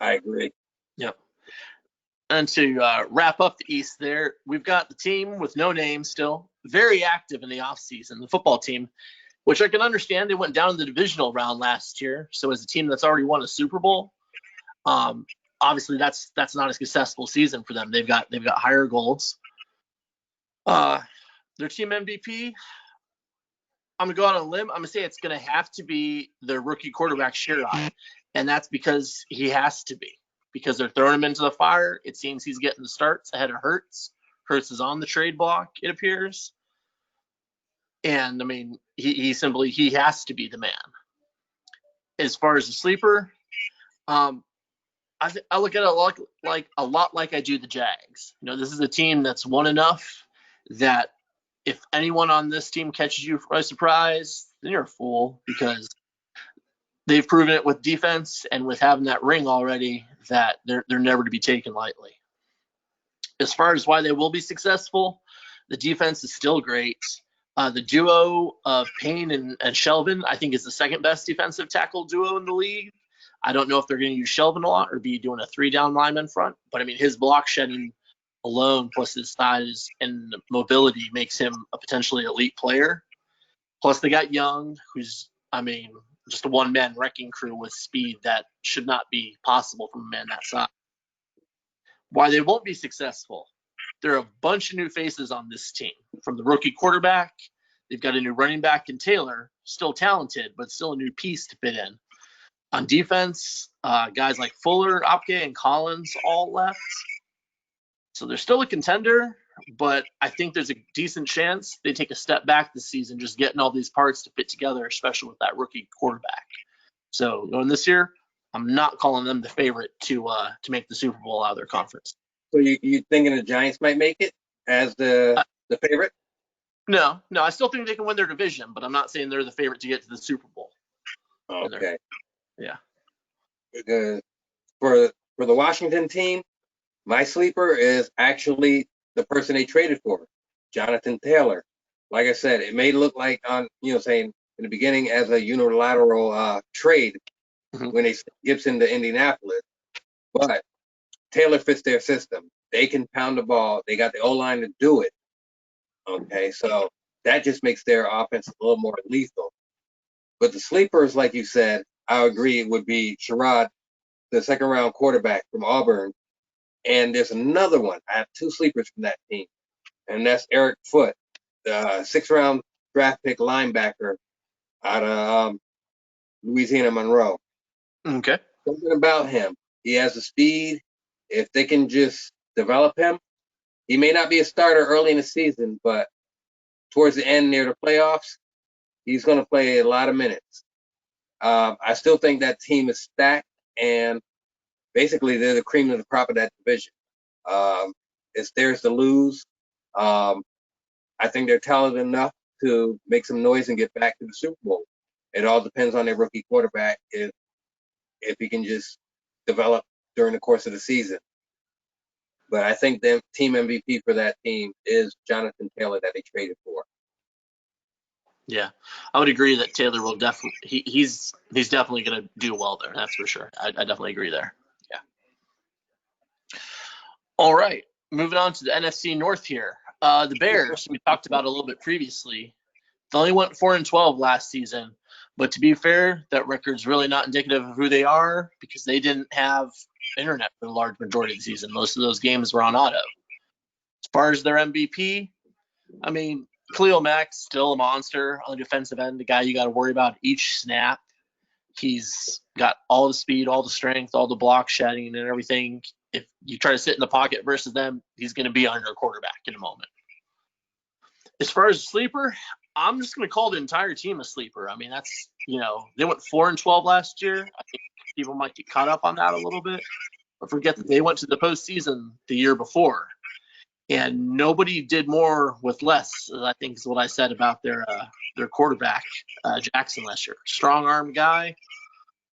I agree. Yep. And to wrap up the East there, we've got the team with no name still, very active in the offseason, the football team, which I can understand. They went down in the divisional round last year. So as a team that's already won a Super Bowl, obviously that's not a successful season for them. They've got higher goals. Their team MVP, I'm going to go out on a limb. I'm going to say it's going to have to be their rookie quarterback, Sherrod. And that's because he has to be. Because they're throwing him into the fire. It seems he's getting the starts ahead of Hurts. Hurts is on the trade block, it appears. And, I mean, he has to be the man. As far as the sleeper, I look at it a lot like I do the Jags. This is a team that's won enough that if anyone on this team catches you by surprise, then you're a fool because they've proven it with defense and with having that ring already that they're never to be taken lightly. As far as why they will be successful, the defense is still great. The duo of Payne and Shelvin, I think, is the second best defensive tackle duo in the league. I don't know if they're going to use Shelvin a lot or be doing a 3-down lineman front, but I mean, his block shedding alone plus his size and mobility makes him a potentially elite player. Plus, they got Young, who's, I mean, just a one-man wrecking crew with speed that should not be possible from a man that size. Why they won't be successful, there are a bunch of new faces on this team. From the rookie quarterback, they've got a new running back in Taylor, still talented, but still a new piece to fit in. On defense, guys like Fuller, Opke, and Collins all left. So they're still a contender, but I think there's a decent chance they take a step back this season, just getting all these parts to fit together, especially with that rookie quarterback. So going this year, I'm not calling them the favorite to make the Super Bowl out of their conference. So you thinking the Giants might make it as the favorite? No, I still think they can win their division, but I'm not saying they're the favorite to get to the Super Bowl. Okay. Yeah. For the Washington team, my sleeper is actually the person they traded for, Jonathan Taylor. Like I said, it may look like saying in the beginning as a unilateral trade when they Gibson to Indianapolis, but Taylor fits their system. They can pound the ball. They got the O-line to do it. Okay, so that just makes their offense a little more lethal. But the sleepers, like you said, I agree, would be Sherrod, the second-round quarterback from Auburn. And there's another one. I have two sleepers from that team, and that's Eric Foote, the sixth-round draft pick linebacker out of Louisiana Monroe. Okay. Something about him. He has the speed. If they can just develop him, he may not be a starter early in the season, but towards the end near the playoffs, he's going to play a lot of minutes. I still think that team is stacked, and basically they're the cream of the crop of that division. It's theirs to lose. I think they're talented enough to make some noise and get back to the Super Bowl. It all depends on their rookie quarterback if he can just develop during the course of the season. But I think the team MVP for that team is Jonathan Taylor that they traded for. Yeah, I would agree that Taylor will definitely he's definitely going to do well there. That's for sure. I definitely agree there. Yeah. All right, moving on to the NFC North here. The Bears we talked about a little bit previously. They only went 4-12 last season, but to be fair, that record's really not indicative of who they are because they didn't have internet for the large majority of the season. Most of those games were on auto. As far as their MVP, I mean, Khalil Mack's still a monster on the defensive end, the guy you got to worry about each snap. He's got all the speed, all the strength, all the block shedding and everything. If you try to sit in the pocket versus them, he's going to be on your quarterback in a moment. As far as a sleeper, I'm just going to call the entire team a sleeper. I mean, that's, they went 4-12 last year. I think people might get caught up on that a little bit, but forget that they went to the postseason the year before. And nobody did more with less, I think is what I said about their quarterback, Jackson, last year. Strong arm guy,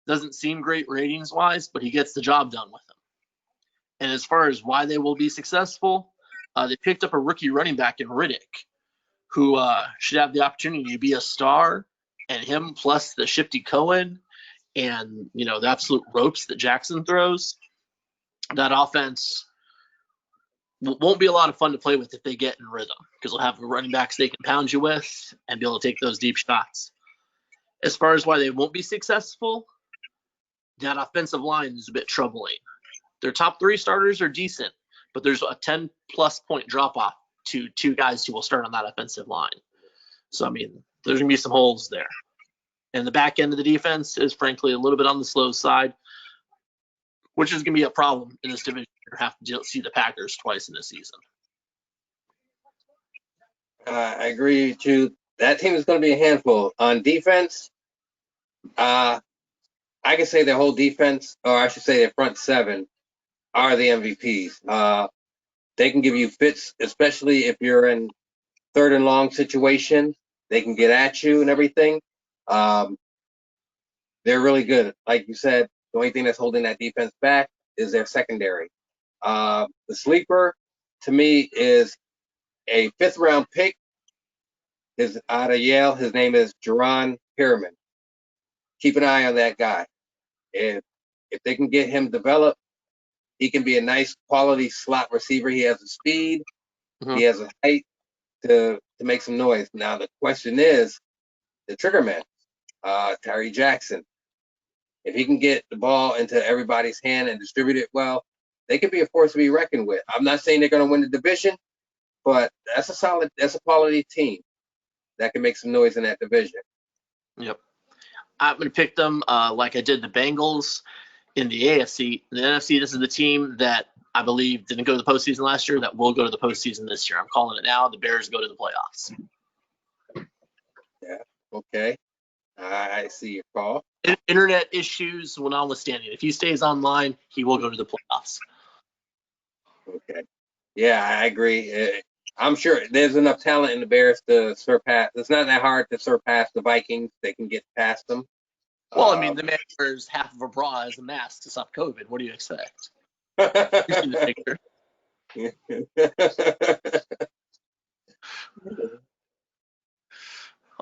doesn't seem great ratings-wise, but he gets the job done with them. And as far as why they will be successful, they picked up a rookie running back in Riddick, who should have the opportunity to be a star, and him plus the Shifty Cohen and, the absolute ropes that Jackson throws, that offense won't be a lot of fun to play with if they get in rhythm because they'll have running backs they can pound you with and be able to take those deep shots. As far as why they won't be successful, that offensive line is a bit troubling. Their top three starters are decent, but there's a 10-plus point drop-off to two guys who will start on that offensive line. So, I mean, there's going to be some holes there. And the back end of the defense is, frankly, a little bit on the slow side, which is going to be a problem in this division. You have to see the Packers twice in a season. I agree with you. That team is going to be a handful. On defense, I can say their whole defense, or I should say their front seven, are the MVPs. They can give you fits, especially if you're in third and long situation. They can get at you and everything. They're really good. Like you said, the only thing that's holding that defense back is their secondary. The sleeper, to me, is a fifth-round pick. His out of Yale. His name is Jerron Pierman. Keep an eye on that guy. If they can get him developed, he can be a nice quality slot receiver. He has the speed. He has a height to make some noise. Now the question is the trigger man, Tyree Jackson. If he can get the ball into everybody's hand and distribute it well, they could be a force to be reckoned with. I'm not saying they're going to win the division, but that's a quality team that can make some noise in that division. Yep. I'm going to pick them like I did the Bengals in the AFC. In the NFC, this is the team that I believe didn't go to the postseason last year that will go to the postseason this year. I'm calling it now. The Bears go to the playoffs. Yeah. Okay. I see your call. Internet issues will notwithstanding. If he stays online, he will go to the playoffs. Okay. Yeah, I agree. I'm sure there's enough talent in the Bears to surpass. It's not that hard to surpass the Vikings. They can get past them. Well, I mean, the man wears half of a bra as a mask to stop COVID. What do you expect? You see the picture.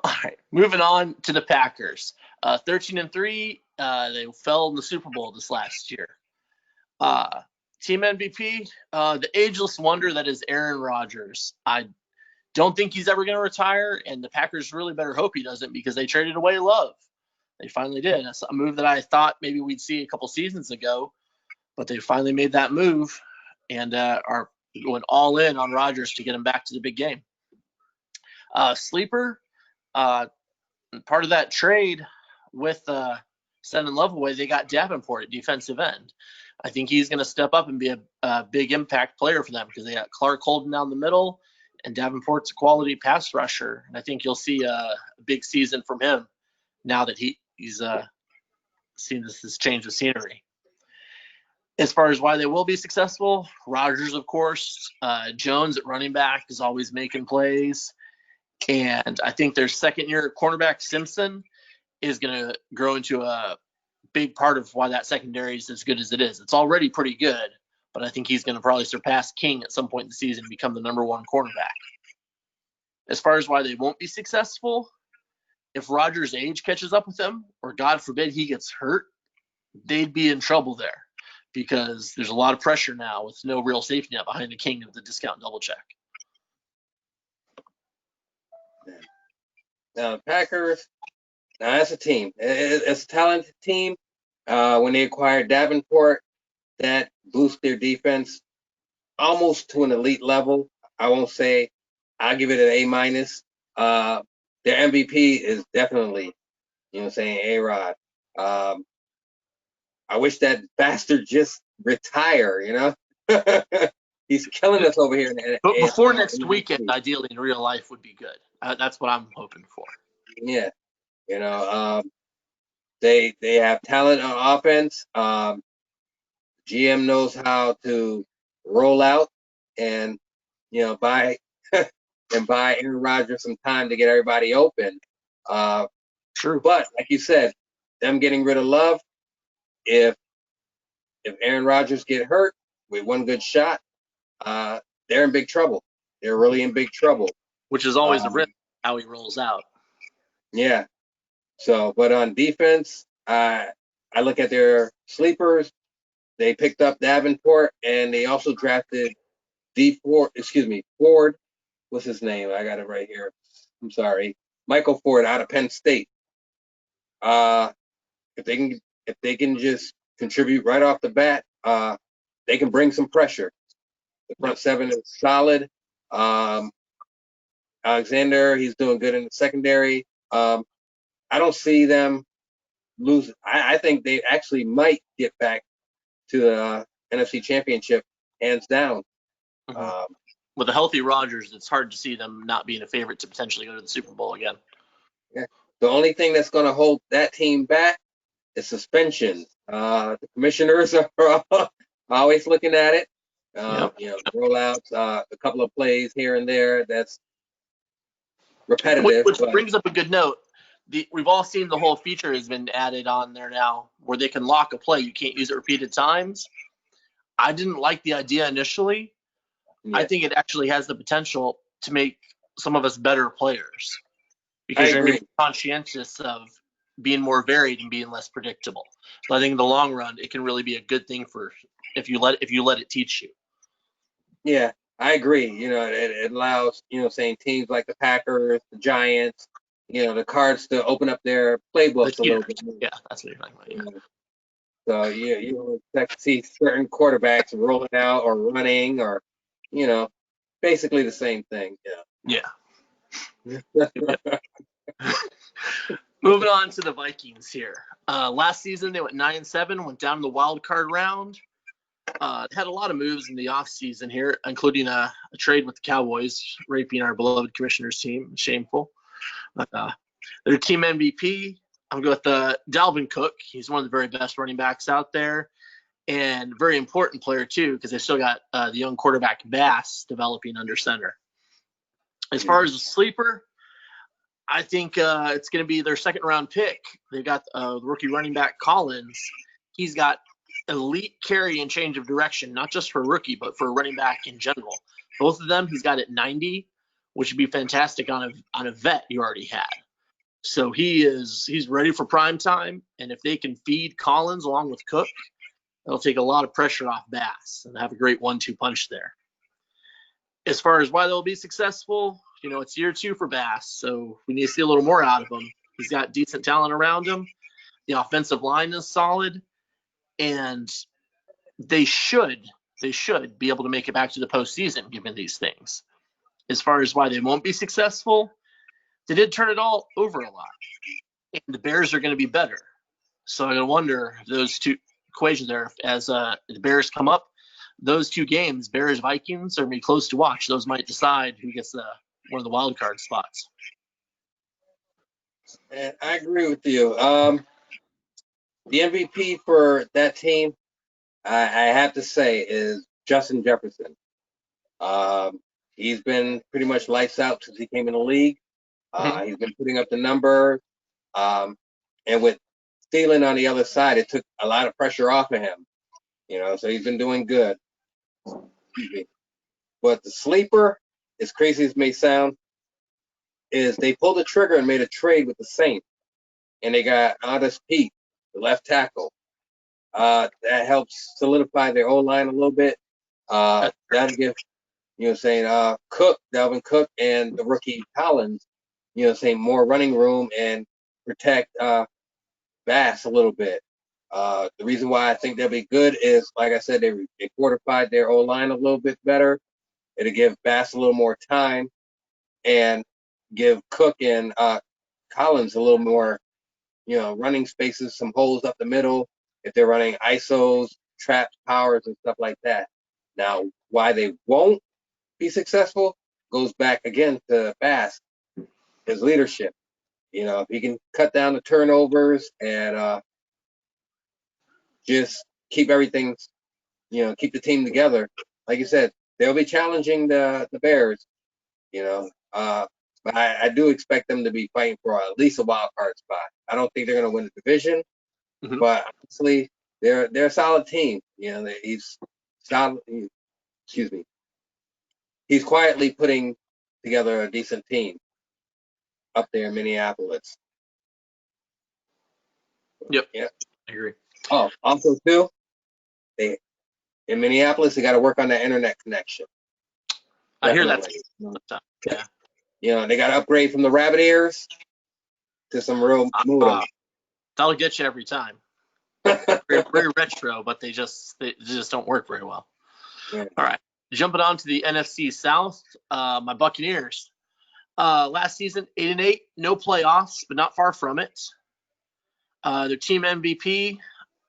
All right, moving on to the Packers. 13-3, they fell in the Super Bowl this last year. Team MVP, the ageless wonder that is Aaron Rodgers. I don't think he's ever going to retire, and the Packers really better hope he doesn't because they traded away Love. They finally did. That's a move that I thought maybe we'd see a couple seasons ago, but they finally made that move and are going all in on Rodgers to get him back to the big game. Sleeper, part of that trade with sending Love away, they got Davenport at defensive end. I think he's going to step up and be a big impact player for them because they got Clark Holden down the middle, and Davenport's a quality pass rusher. And I think you'll see a big season from him now that he's seen this change of scenery. As far as why they will be successful, Rodgers, of course. Jones at running back is always making plays. And I think their second-year cornerback, Simpson, is going to grow into a big part of why that secondary is as good as it is. It's already pretty good, but I think he's going to probably surpass King at some point in the season and become the number one cornerback. As far as why they won't be successful, if Rodgers' age catches up with him, or God forbid he gets hurt, they'd be in trouble there because there's a lot of pressure now with no real safety net behind the king of the discount double check. Now, Packers, now that's a team. It's a talented team. When they acquired Davenport, that boosts their defense almost to an elite level. I won't say I'll give it an A-. Their MVP is definitely, A-Rod. I wish that bastard just retire, He's killing us over here. But before next weekend, ideally in real life would be good. That's what I'm hoping for. Yeah. They have talent on offense. GM knows how to roll out and, buy Aaron Rodgers some time to get everybody open. True. But like you said, them getting rid of Love, if Aaron Rodgers get hurt with one good shot, they're in big trouble. They're really in big trouble. Which is always a risk how he rolls out. Yeah. So, but on defense, I look at their sleepers. They picked up Davenport, and they also drafted Ford. What's his name? I got it right here. I'm sorry. Michael Ford out of Penn State. If they can just contribute right off the bat, they can bring some pressure. The front seven is solid. Alexander, he's doing good in the secondary. I don't see them lose. I think they actually might get back to the NFC Championship hands down. Mm-hmm. With a healthy Rodgers, it's hard to see them not being a favorite to potentially go to the Super Bowl again. Yeah. The only thing that's going to hold that team back is suspension. The commissioners are always looking at it. Rollouts, a couple of plays here and there. That's repetitive. Which brings up a good note. We've all seen the whole feature has been added on there now where they can lock a play. You can't use it repeated times. I didn't like the idea initially. Yeah. I think it actually has the potential to make some of us better players. because you're going agree. to be conscientious of being more varied and being less predictable. So I think in the long run, it can really be a good thing for if you let it teach you. Yeah, I agree. It allows, saying teams like the Packers, the Giants, the Cards to open up their playbooks a little bit more. Yeah, that's what you're talking about. Yeah. So you don't expect to see certain quarterbacks rolling out or running or, basically the same thing. Yeah. Yeah. Moving on to the Vikings here. Last season they went 9-7, went down in the wild card round. Had a lot of moves in the offseason here, including a trade with the Cowboys, raping our beloved Commissioner's team. Shameful. Their team MVP, I'm going with Dalvin Cook. He's one of the very best running backs out there, and very important player too, because they still got the young quarterback Bass developing under center. As far as the sleeper, I think it's going to be their second round pick. They've got the rookie running back Collins. He's got elite carry and change of direction, not just for a rookie, but for a running back in general. Both of them, he's got at 90, which would be fantastic on a vet you already had. So he's ready for prime time, and if they can feed Collins along with Cook, that'll take a lot of pressure off Bass and have a great 1-2 punch there. As far as why they'll be successful, it's year 2 for Bass, so we need to see a little more out of him. He's got decent talent around him. The offensive line is solid, and they should be able to make it back to the postseason given these things. As far as why they won't be successful, they did turn it all over a lot, and the Bears are going to be better. So I wonder if those two equations there, as the Bears come up, those two games, Bears-Vikings, are going to be close to watch. Those might decide who gets one of the wild card spots. And I agree with you. The MVP for that team, I have to say, is Justin Jefferson. He's been pretty much lights out since he came in the league. He's been putting up the numbers. And with Thielen on the other side, it took a lot of pressure off of him. So he's been doing good. But the sleeper, as crazy as it may sound, is they pulled the trigger and made a trade with the Saints. And they got Otis Pete, the left tackle. That helps solidify their O-line a little bit. That'll give, Dalvin Cook, and the rookie Collins, more running room and protect Bass a little bit. The reason why I think they'll be good is, like I said, they fortified their O-line a little bit better. It'll give Bass a little more time and give Cook and Collins a little more, running spaces, some holes up the middle if they're running ISOs, traps, powers, and stuff like that. Now, why they won't be successful goes back again to Bass, his leadership. If he can cut down the turnovers and just keep everything, keep the team together. Like you said, they'll be challenging the Bears, but I do expect them to be fighting for at least a wild card spot. I don't think they're going to win the division, but honestly, they're a solid team. He's solid. He's quietly putting together a decent team up there in Minneapolis. Yep. Yeah. I agree. Oh, also too, in Minneapolis, they got to work on that internet connection. I hear that. Yeah. They got to upgrade from the rabbit ears to some real modem. That'll get you every time. Very retro, but they just don't work very well. Yeah. All right. Jumping on to the NFC South, my Buccaneers. Last season, 8-8, no playoffs, but not far from it. Their team MVP,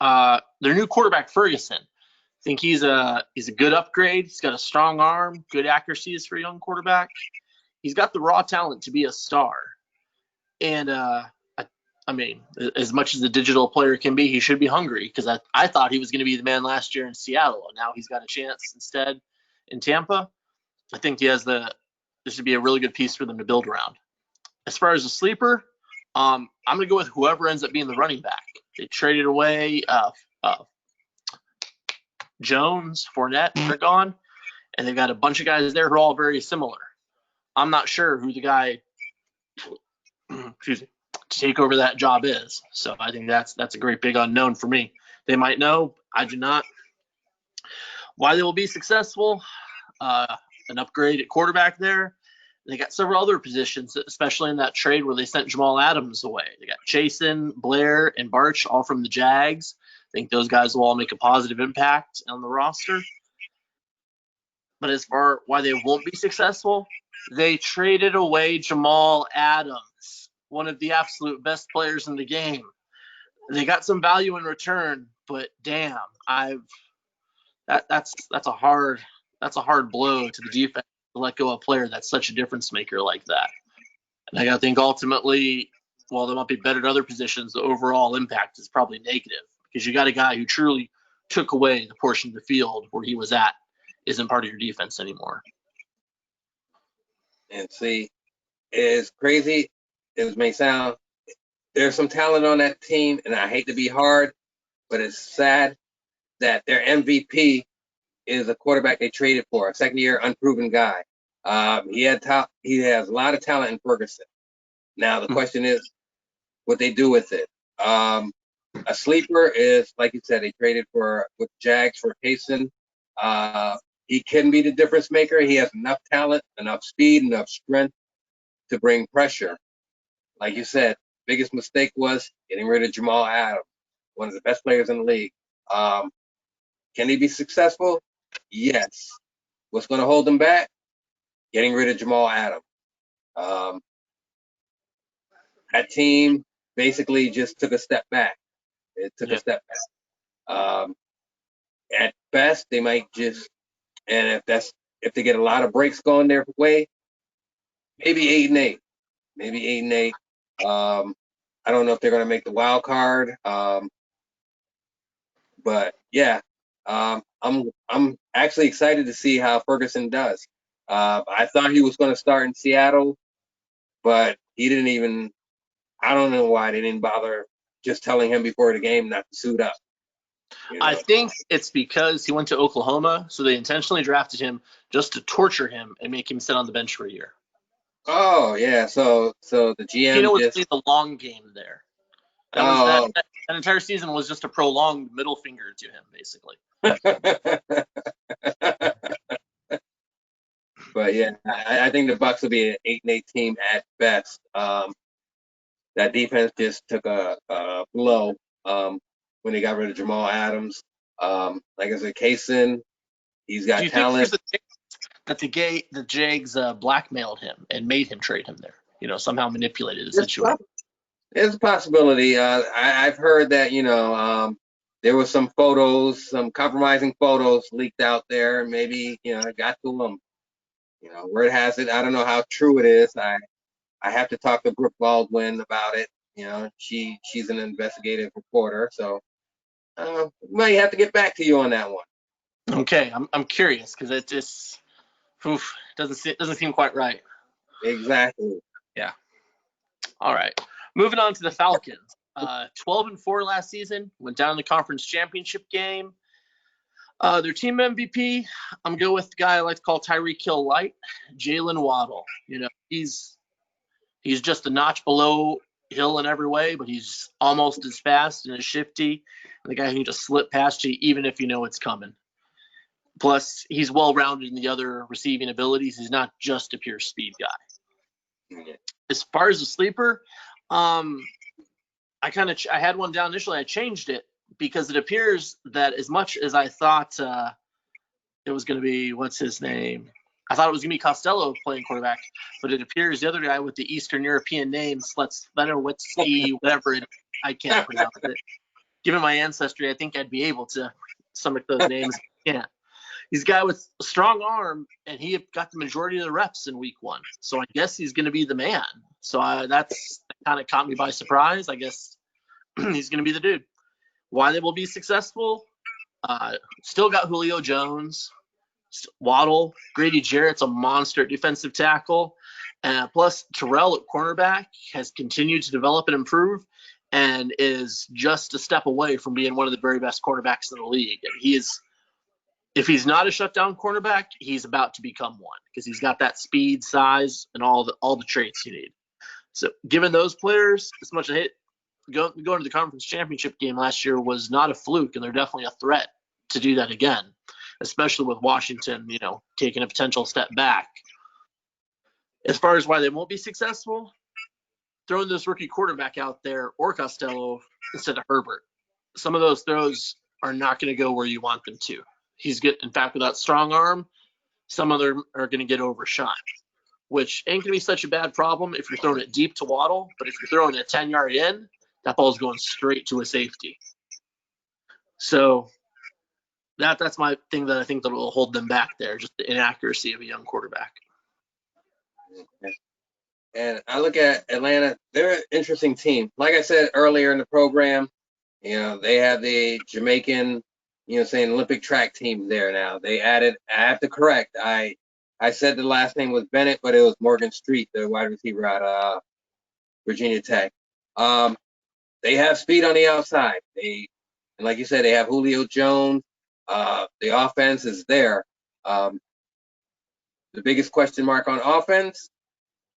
their new quarterback Ferguson. I think he's a good upgrade. He's got a strong arm, good accuracies for a young quarterback. He's got the raw talent to be a star. And I mean, as much as a digital player can be, he should be hungry, because I thought he was going to be the man last year in Seattle, and now he's got a chance instead in Tampa. I think this should be a really good piece for them to build around. As far as a sleeper, I'm going to go with whoever ends up being the running back. They traded away Jones, Fournette, they're gone, and they've got a bunch of guys there who are all very similar. I'm not sure who the guy excuse me, to take over that job is. So I think that's a great big unknown for me. They might know, I do not. Why they will be successful? An upgrade at quarterback there. They got several other positions, especially in that trade where they sent Jamal Adams away. They got Chasen, Blair, and Barch, all from the Jags. I think those guys will all make a positive impact on the roster. But as far why they won't be successful, they traded away Jamal Adams, one of the absolute best players in the game. They got some value in return, but damn, that's a hard blow to the defense to let go of a player that's such a difference maker like that. And I think ultimately, while there might be better at other positions, the overall impact is probably negative because you got a guy who truly took away the portion of the field where he was at isn't part of your defense anymore. And see, as crazy as it may sound, there's some talent on that team, and I hate to be hard, but it's sad that their MVP is a quarterback they traded for, a second-year unproven guy. He has a lot of talent in Ferguson. Now the question is what they do with it. A sleeper is, like you said, they traded with Jags for Payson. He can be the difference maker. He has enough talent, enough speed, enough strength to bring pressure. Like you said, biggest mistake was getting rid of Jamal Adams, one of the best players in the league. Can he be successful? Yes. What's going to hold him back? Getting rid of Jamal Adams. That team basically just took a step back. It took a step back. At best, they might just, and if they get a lot of breaks going their way, maybe 8-8. Maybe 8-8. I don't know if they're going to make the wild card. But yeah, I'm actually excited to see how Ferguson does. I thought he was going to start in Seattle, but he didn't even. I don't know why they didn't bother just telling him before the game not to suit up. You know? I think it's because he went to Oklahoma, so they intentionally drafted him just to torture him and make him sit on the bench for a year. Oh yeah, so the GM was just the long game there. That entire season was just a prolonged middle finger to him, basically. But yeah, I think the Bucs will be an 8-8 team at best. That defense just took a blow when they got rid of Jamal Adams. Like I said, Kaysen, he's got talent. That the Jags blackmailed him and made him trade him there. Somehow manipulated the situation. There's a possibility. I've heard that there was some photos, some compromising photos leaked out there. Maybe it got to them. Word has it. I don't know how true it is. I have to talk to Brooke Baldwin about it. She's an investigative reporter, so might have to get back to you on that one. Okay, I'm curious because it just doesn't seem quite right. Exactly. Yeah. All right. Moving on to the Falcons. 12-4 last season. Went down in the conference championship game. Their team MVP, I'm going to go with the guy I like to call Tyreek Hill Light, Jalen Waddle. He's just a notch below Hill in every way, but he's almost as fast and as shifty. And the guy who can just slip past you even if you know it's coming. Plus, he's well-rounded in the other receiving abilities. He's not just a pure speed guy. As far as the sleeper, I had one down initially. I changed it because it appears that as much as I thought it was going to be, what's his name? I thought it was going to be Costello playing quarterback, but it appears the other guy with the Eastern European name, Sletsvenowitzki, whatever I can't pronounce it. Given my ancestry, I think I'd be able to stomach those names. Yeah. He's a guy with a strong arm, and he got the majority of the reps in week 1. So I guess he's going to be the man. So that kind of caught me by surprise. I guess he's going to be the dude. Why they will be successful? Still got Julio Jones, Waddle, Grady Jarrett's a monster at defensive tackle. Plus, Terrell at cornerback has continued to develop and improve and is just a step away from being one of the very best cornerbacks in the league. And if he's not a shutdown cornerback, he's about to become one because he's got that speed, size, and all the traits you need. So given those players, as much as I hate going to the conference championship game last year was not a fluke, and they're definitely a threat to do that again, especially with Washington, taking a potential step back. As far as why they won't be successful, throwing this rookie quarterback out there or Costello instead of Herbert, some of those throws are not going to go where you want them to. In fact, with that strong arm, some of them are going to get overshot, which ain't going to be such a bad problem if you're throwing it deep to Waddle, but if you're throwing it 10-yard in, that ball's going straight to a safety. So that's my thing that I think that will hold them back there, just the inaccuracy of a young quarterback. And I look at Atlanta, they're an interesting team. Like I said earlier in the program, they have the Jamaican, Olympic track team there now. They added, I have to correct, I said the last name was Bennett, but it was Morgan Street, the wide receiver at Virginia Tech. They have speed on the outside. And like you said, they have Julio Jones. The offense is there. The biggest question mark on offense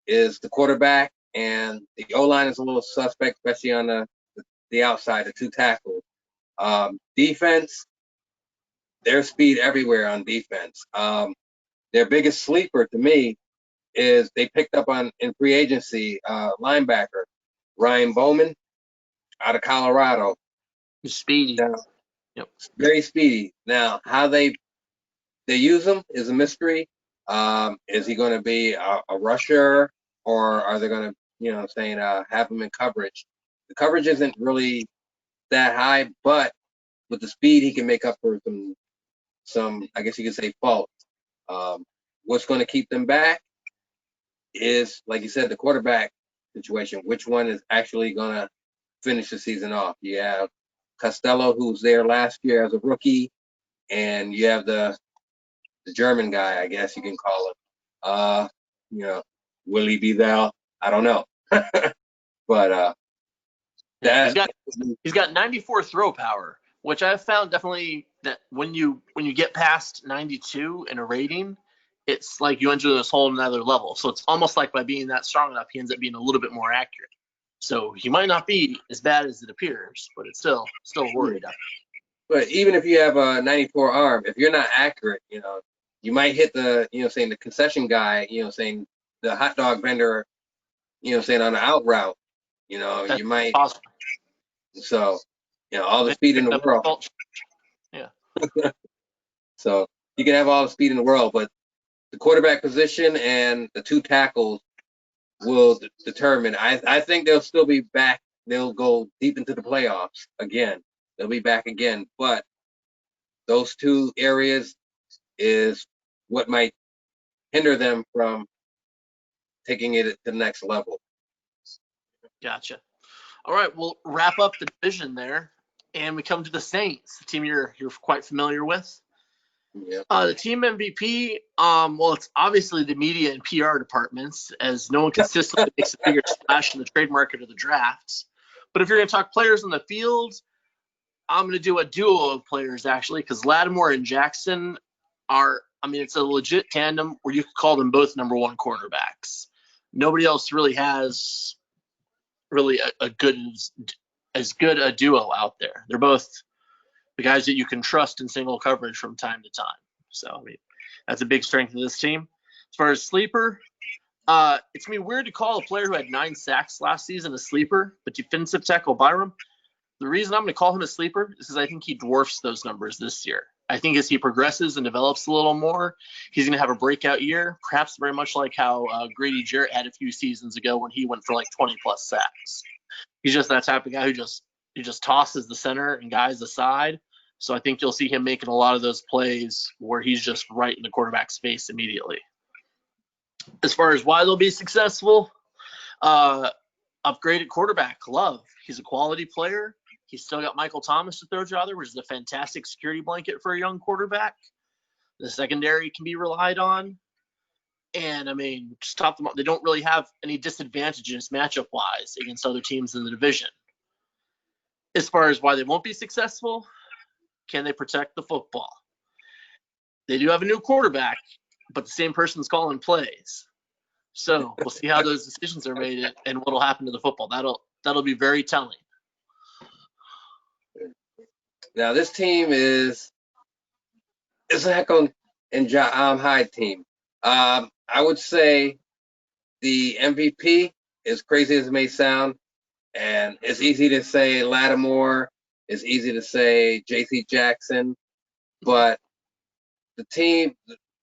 is the quarterback, and the O-line is a little suspect, especially on the outside, the two tackles. Defense, there's speed everywhere on defense. Their biggest sleeper to me is they picked up in free agency linebacker Ryan Bowman out of Colorado. Speedy. Now, Yep. Very speedy. Now, how they use him is a mystery. Is he going to be a rusher, or are they going to, have him in coverage? The coverage isn't really that high, but with the speed, he can make up for some, I guess you could say, faults. What's going to keep them back is, like you said, the quarterback situation. Which one is actually going to finish the season off? You have Costello, who's there last year as a rookie, and you have the German guy, I guess you can call him. Will he be there? I don't know. But he's got 94 throw power, which I've found definitely that when you get past 92 in a rating, it's like you enter this whole another level. So it's almost like by being that strong enough, he ends up being a little bit more accurate. So he might not be as bad as it appears, but it's still worried. But even if you have a 94 arm, if you're not accurate, you might hit the concession guy, saying the hot dog vendor, on the out route, you might. Possible. So, all the speed in the world. Yeah. So you can have all the speed in the world, but the quarterback position and the two tackles will determine. I think they'll still be back. They'll go deep into the playoffs again. They'll be back again, but those two areas is what might hinder them from taking it to the next level. Gotcha. All right, we'll wrap up the division there, and we come to the Saints, the team you're quite familiar with. Yep. The team MVP, well, it's obviously the media and PR departments, as no one consistently makes a bigger splash in the trade market or the drafts. But if you're going to talk players on the field, I'm going to do a duo of players, actually, because Lattimore and Jackson it's a legit tandem where you could call them both number one quarterbacks. Nobody else really has as good a duo out there. They're both the guys that you can trust in single coverage from time to time. So, that's a big strength of this team. As far as sleeper, it's going to be weird to call a player who had 9 sacks last season a sleeper, but defensive tackle Byram, the reason I'm going to call him a sleeper is because I think he dwarfs those numbers this year. I think as he progresses and develops a little more, he's going to have a breakout year, perhaps very much like how Grady Jarrett had a few seasons ago when he went for like 20-plus sacks. He's just that type of guy who just tosses the center and guys aside. So I think you'll see him making a lot of those plays where he's just right in the quarterback's face immediately. As far as why they'll be successful, upgraded quarterback, Love. He's a quality player. He's still got Michael Thomas to throw to other, which is a fantastic security blanket for a young quarterback. The secondary can be relied on. And, just top them up. They don't really have any disadvantages matchup-wise against other teams in the division. As far as why they won't be successful, can they protect the football? They do have a new quarterback, but the same person's calling plays. So we'll see how those decisions are made and what will happen to the football. That'll be very telling. Now this team is a Jekyll and Hyde team. I would say the MVP, as crazy as it may sound, and it's easy to say Lattimore, it's easy to say J.C. Jackson, but the team,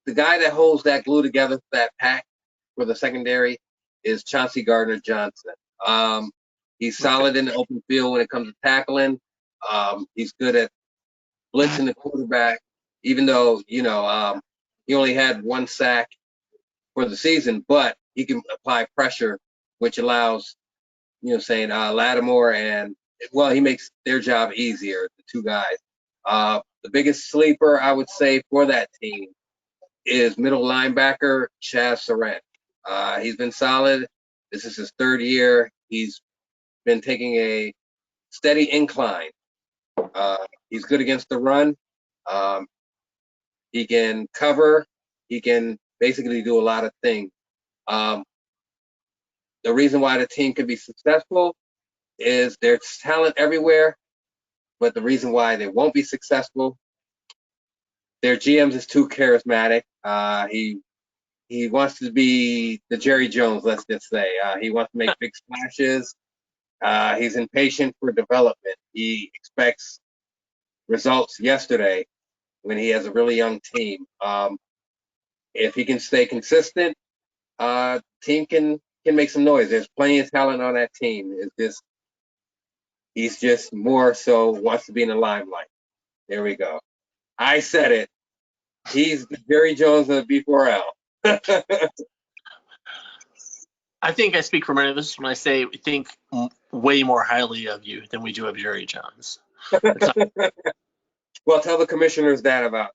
the guy that holds that glue together for that pack for the secondary is Chauncey Gardner-Johnson. He's solid in the open field when it comes to tackling. He's good at blitzing the quarterback, even though, he only had 1 sack for the season, but he can apply pressure, which allows, Lattimore and, he makes their job easier, the 2 guys. The biggest sleeper, I would say, for that team is middle linebacker Chaz Surratt. He's been solid. This is his 3rd year. He's been taking a steady incline. He's good against the run. He can cover. He can basically do a lot of things. The reason why the team can be successful is there's talent everywhere, but the reason why they won't be successful, their GMs is too charismatic. He wants to be the Jerry Jones, let's just say. He wants to make big splashes. He's impatient for development. He expects results yesterday when he has a really young team. If he can stay consistent, team can make some noise. There's plenty of talent on that team. He's just more so wants to be in the limelight. There we go. I said it. He's the Jerry Jones of B4L. I think I speak for many of us when I say we think way more highly of you than we do of Jerry Jones. Well, tell the commissioners that about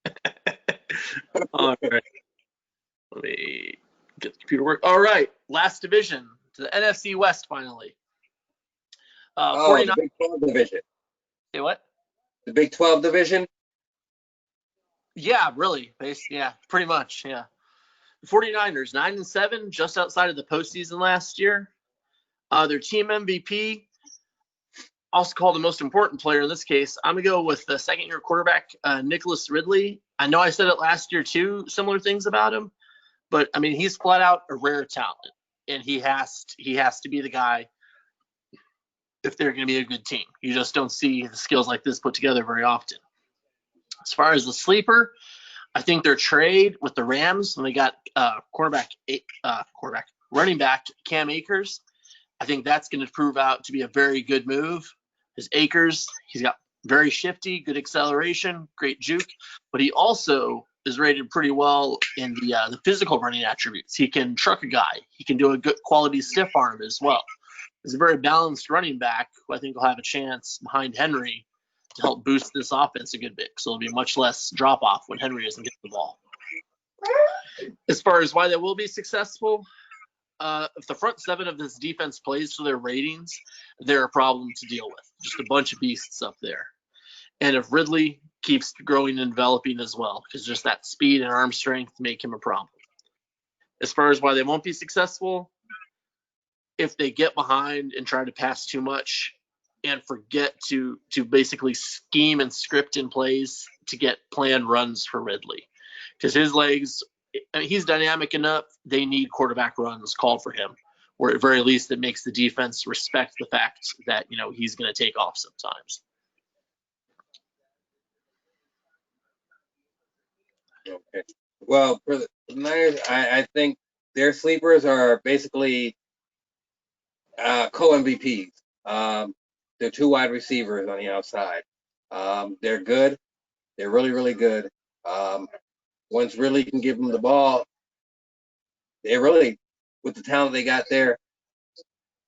that. All right. Let me get the computer work. All right. Last division to the NFC West finally. 49. The Big 12 division. Say what? The Big 12 division? Yeah, really. Yeah, pretty much. Yeah. The 49ers, 9-7, just outside of the postseason last year. Their team MVP, also called the most important player in this case. I'm going to go with the 2nd-year quarterback, Nicholas Ridley. I know I said it last year too, similar things about him, but I mean, he's flat out a rare talent, and he has to be the guy if they're going to be a good team. You just don't see the skills like this put together very often. As far as the sleeper, I think their trade with the Rams when they got running back Cam Akers, I think that's going to prove out to be a very good move. His Akers, he's got very shifty, good acceleration, great juke, but he also is rated pretty well in the physical running attributes. He can truck a guy. He can do a good quality stiff arm as well. He's a very balanced running back who I think will have a chance behind Henry to help boost this offense a good bit. So it'll be much less drop off when Henry doesn't get the ball. As far as why they will be successful, if the front 7 of this defense plays to their ratings, they're a problem to deal with. Just a bunch of beasts up there. And if Ridley keeps growing and developing as well, because just that speed and arm strength make him a problem. As far as why they won't be successful, if they get behind and try to pass too much and forget to basically scheme and script in plays to get planned runs for Ridley. Because his legs, I mean, he's dynamic enough, they need quarterback runs called for him, or at very least it makes the defense respect the fact that, he's going to take off sometimes. Okay. Well, for the Niners, I think their sleepers are basically co-MVPs. They're 2 wide receivers on the outside. They're good. They're really, really good. Once Ridley can give them the ball, they really, with the talent they got there,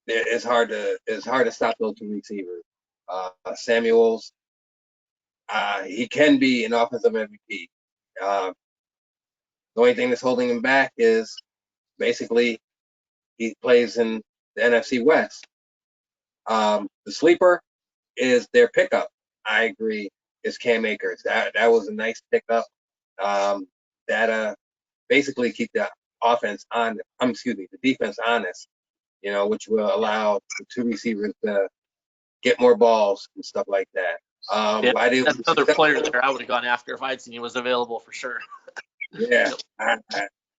it's hard to stop those 2 receivers. Samuels, he can be an offensive MVP. The only thing that's holding him back is basically he plays in the NFC West. The sleeper is their pickup. I agree. Is Cam Akers. That was a nice pickup. That basically keep the offense on, the defense honest, which will allow the two receivers to get more balls and stuff like that. Yeah, Why do that's another player there I would have gone after if I'd seen he was available for sure. Yeah,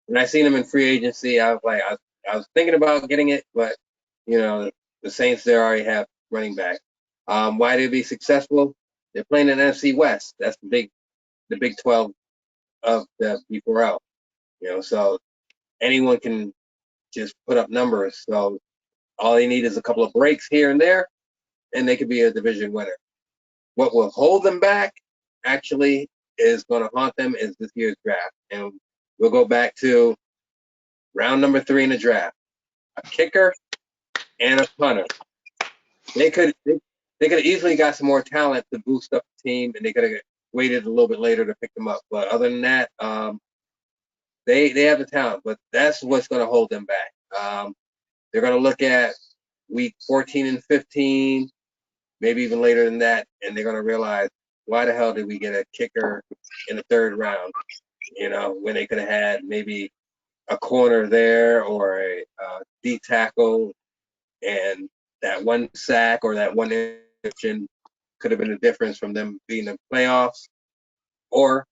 when I seen him in free agency, I was like, I was thinking about getting it, but the Saints there already have running back. Why they be successful? They're playing in NFC West. That's the Big 12 of the B4L. So anyone can just put up numbers. So all they need is a couple of breaks here and there, and they could be a division winner. What will hold them back, actually, is going to haunt them is this year's draft. And we'll go back to round number 3 in the draft. A kicker and a punter. They could have easily got some more talent to boost up the team, and they could have waited a little bit later to pick them up. But other than that, they have the talent, but that's what's going to hold them back. They're going to look at week 14 and 15, maybe even later than that, and they're going to realize, why the hell did we get a kicker in the 3rd round? When they could have had maybe a corner there or a D tackle, and that one sack or that one interception could have been the difference from them being in the playoffs, or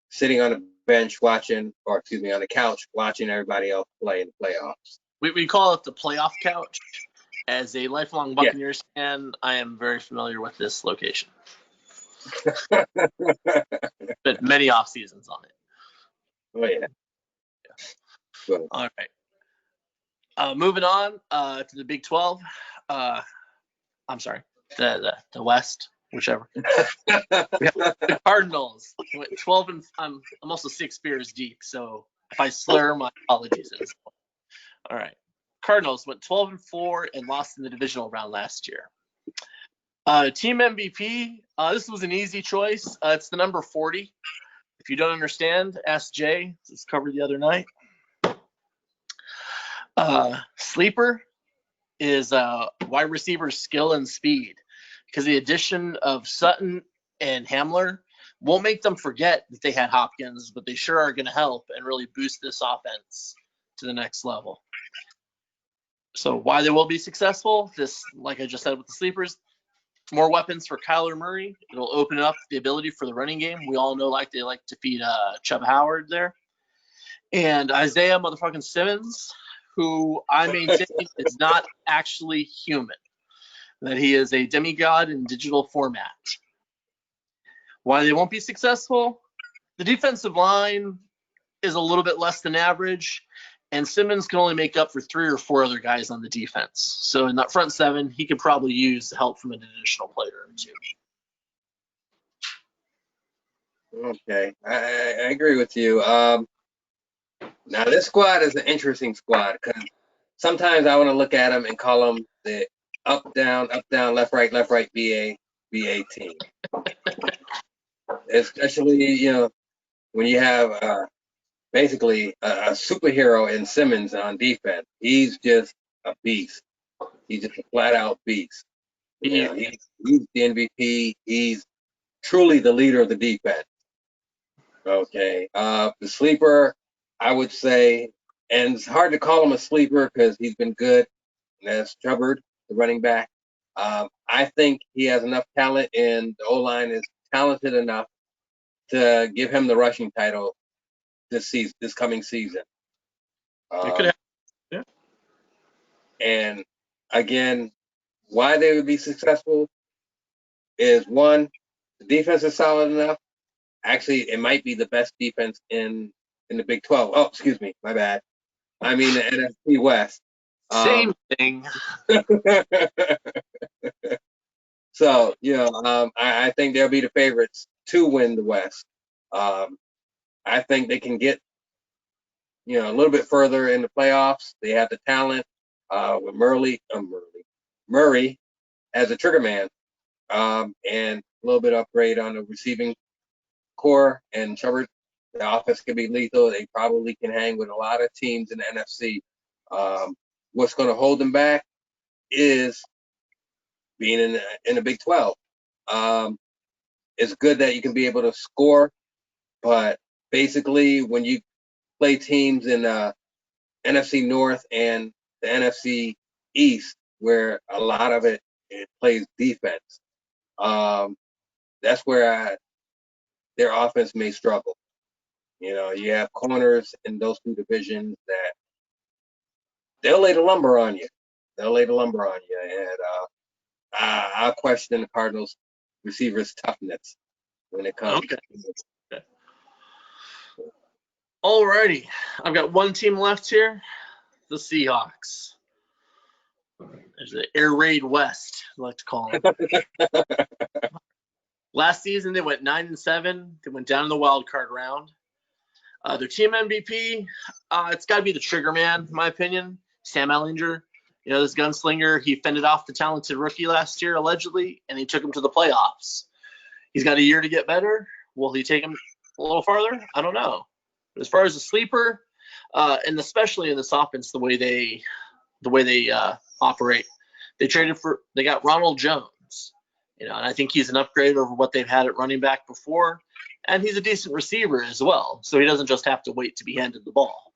sitting on the bench watching, or excuse me, on the couch watching everybody else play in the playoffs. We call it the playoff couch. As a lifelong Buccaneers fan, I am very familiar with this location. But many off seasons on it. Oh yeah. Good. All right. Moving on to the Big 12. I'm sorry, the West, whichever. The Cardinals went 12 and I'm also 6 beers deep, so if I slur, my apologies. All right. Cardinals went 12-4 and lost in the divisional round last year. Team MVP, this was an easy choice. It's the number 40. If you don't understand, ask Jay. This was covered the other night. Sleeper is wide receiver skill and speed, because the addition of Sutton and Hamler won't make them forget that they had Hopkins, but they sure are going to help and really boost this offense to the next level. So why they will be successful, this, like I just said with the sleepers, more weapons for Kyler Murray. It'll open up the ability for the running game. We all know they like to feed Chubb Howard there. And Isaiah motherfucking Simmons, who I maintain is not actually human, that he is a demigod in digital format. Why they won't be successful? The defensive line is a little bit less than average, and Simmons can only make up for 3 or 4 other guys on the defense. So in that front 7, he could probably use help from an additional player or 2. Okay, I agree with you. Now this squad is an interesting squad, because sometimes I want to look at them and call them the up down, left right VA team. Especially when you have basically a superhero in Simmons on defense. He's just a beast. He's just a flat out beast. He's the MVP. He's truly the leader of the defense. Okay. The sleeper, I would say, and it's hard to call him a sleeper because he's been good. And that's Chubbard, the running back. I think he has enough talent, and the O-line is talented enough to give him the rushing title this coming season. It could happen. Yeah. And again, why they would be successful is, one, the defense is solid enough. Actually, it might be the best defense in the Big 12. Oh, excuse me, my bad. I mean the NFC West. Same thing. So, I think they'll be the favorites to win the West. I think they can get, a little bit further in the playoffs. They have the talent with Murray as a trigger man, and a little bit upgrade on the receiving core, and Chubbard. The offense can be lethal. They probably can hang with a lot of teams in the NFC. What's going to hold them back is being in the Big 12. It's good that you can be able to score, but basically when you play teams in NFC North and the NFC East, where a lot of it plays defense. That's where their offense may struggle. You know, you have corners in those two divisions that they'll lay the lumber on you. They'll lay the lumber on you, and I'll question the Cardinals' receivers' toughness when it comes. Okay. Alrighty, I've got one team left here, the Seahawks. There's the Air Raid West, I like to call them. Last season, they went 9-7. They went down in the wild card round. Their team MVP, it's got to be the trigger man, in my opinion, Sam Ehlinger. You know, this gunslinger, he fended off the talented rookie last year, allegedly, and he took him to the playoffs. He's got a year to get better. Will he take him a little farther? I don't know. But as far as a sleeper, and especially in this offense, the way they operate, they got Ronald Jones, you know, and I think he's an upgrade over what they've had at running back before, and he's a decent receiver as well, so he doesn't just have to wait to be handed the ball.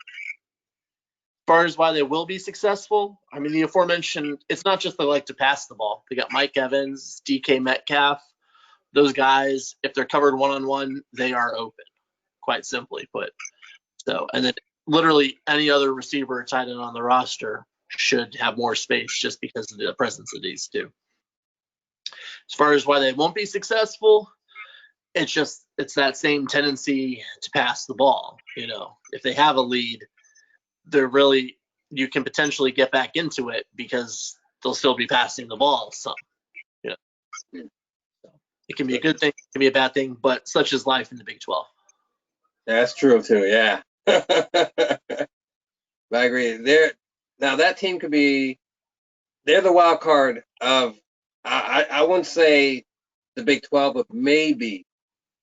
As far as why they will be successful, I mean, the aforementioned, it's not just they like to pass the ball. They got Mike Evans, DK Metcalf. Those guys, if they're covered one-on-one, they are open, quite simply put. So, and then literally any other receiver or tight end on the roster should have more space just because of the presence of these two. As far as why they won't be successful, it's that same tendency to pass the ball. You know, if they have a lead, you can potentially get back into it because they'll still be passing the ball some. You know, so it can be a good thing, it can be a bad thing, but such is life in the Big 12. That's true too. Yeah. I agree. Now that team could be. They're the wild card of. I wouldn't say the Big 12, but maybe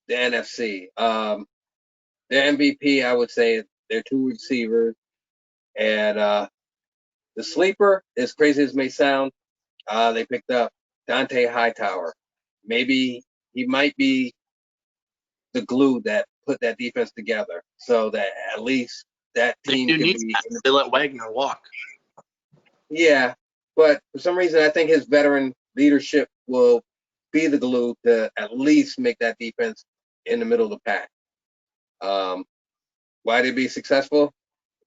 the NFC. Their MVP, I would say, they're two receivers, and the sleeper, as crazy as it may sound, they picked up Dante Hightower. Maybe he might be the glue that put that defense together, so that at least that team can be. They let Wagner walk. Yeah, but for some reason, I think his veteran leadership will be the glue to at least make that defense in the middle of the pack. Why they be successful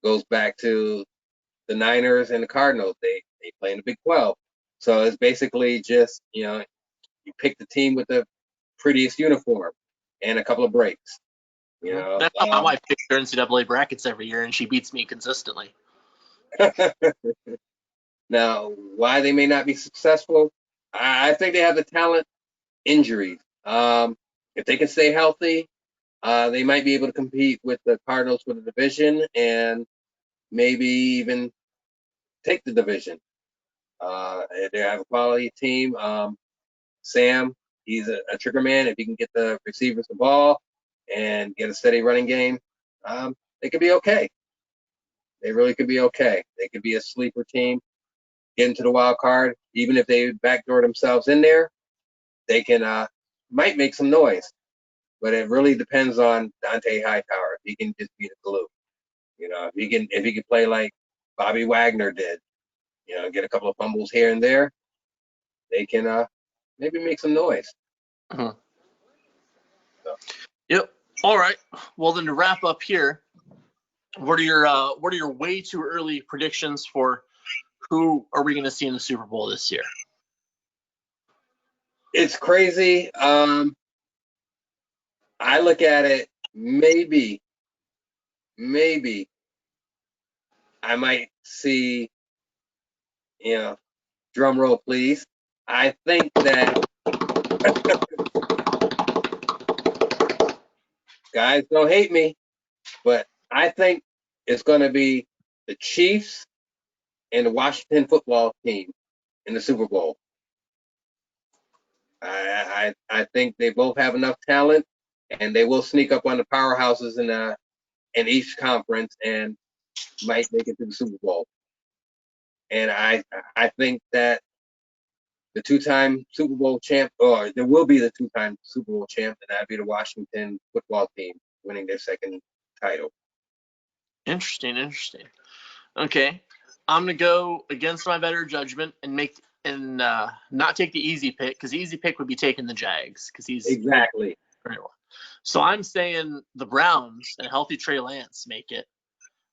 goes back to the Niners and the Cardinals. They play in the Big 12, so it's basically just, you know, you pick the team with the prettiest uniform and a couple of breaks. You know, that's how my wife picks her NCAA brackets every year, and she beats me consistently. Now, why they may not be successful, I think they have the talent. Injuries. If they can stay healthy, they might be able to compete with the Cardinals for the division and maybe even take the division. They have a quality team. Sam, he's a trigger man. If he can get the receivers the ball and get a steady running game, they could be okay. They really could be okay. They could be a sleeper team, get into the wild card. Even if they backdoor themselves in there, they can might make some noise. But it really depends on Dante Hightower. If he can just be the glue. You know, if he can play like Bobby Wagner did, you know, get a couple of fumbles here and there, they can maybe make some noise. Uh-huh. So. Yep. All right. Well, then to wrap up here, what are your way too early predictions for who are we going to see in the Super Bowl this year? It's crazy. I look at it, maybe I might see, you know, drum roll please. I think that guys don't hate me, but I think it's going to be the Chiefs and the Washington football team in the Super Bowl. I think they both have enough talent, and they will sneak up on the powerhouses in each conference and might make it to the Super Bowl. And I think that the two-time Super Bowl champ, or there will be the two-time Super Bowl champ, and that'd be the Washington football team winning their second title. Interesting. Okay, I'm gonna go against my better judgment and not take the easy pick, because the easy pick would be taking the Jags because he's Exactly. very well. So I'm saying the Browns and a healthy Trey Lance make it.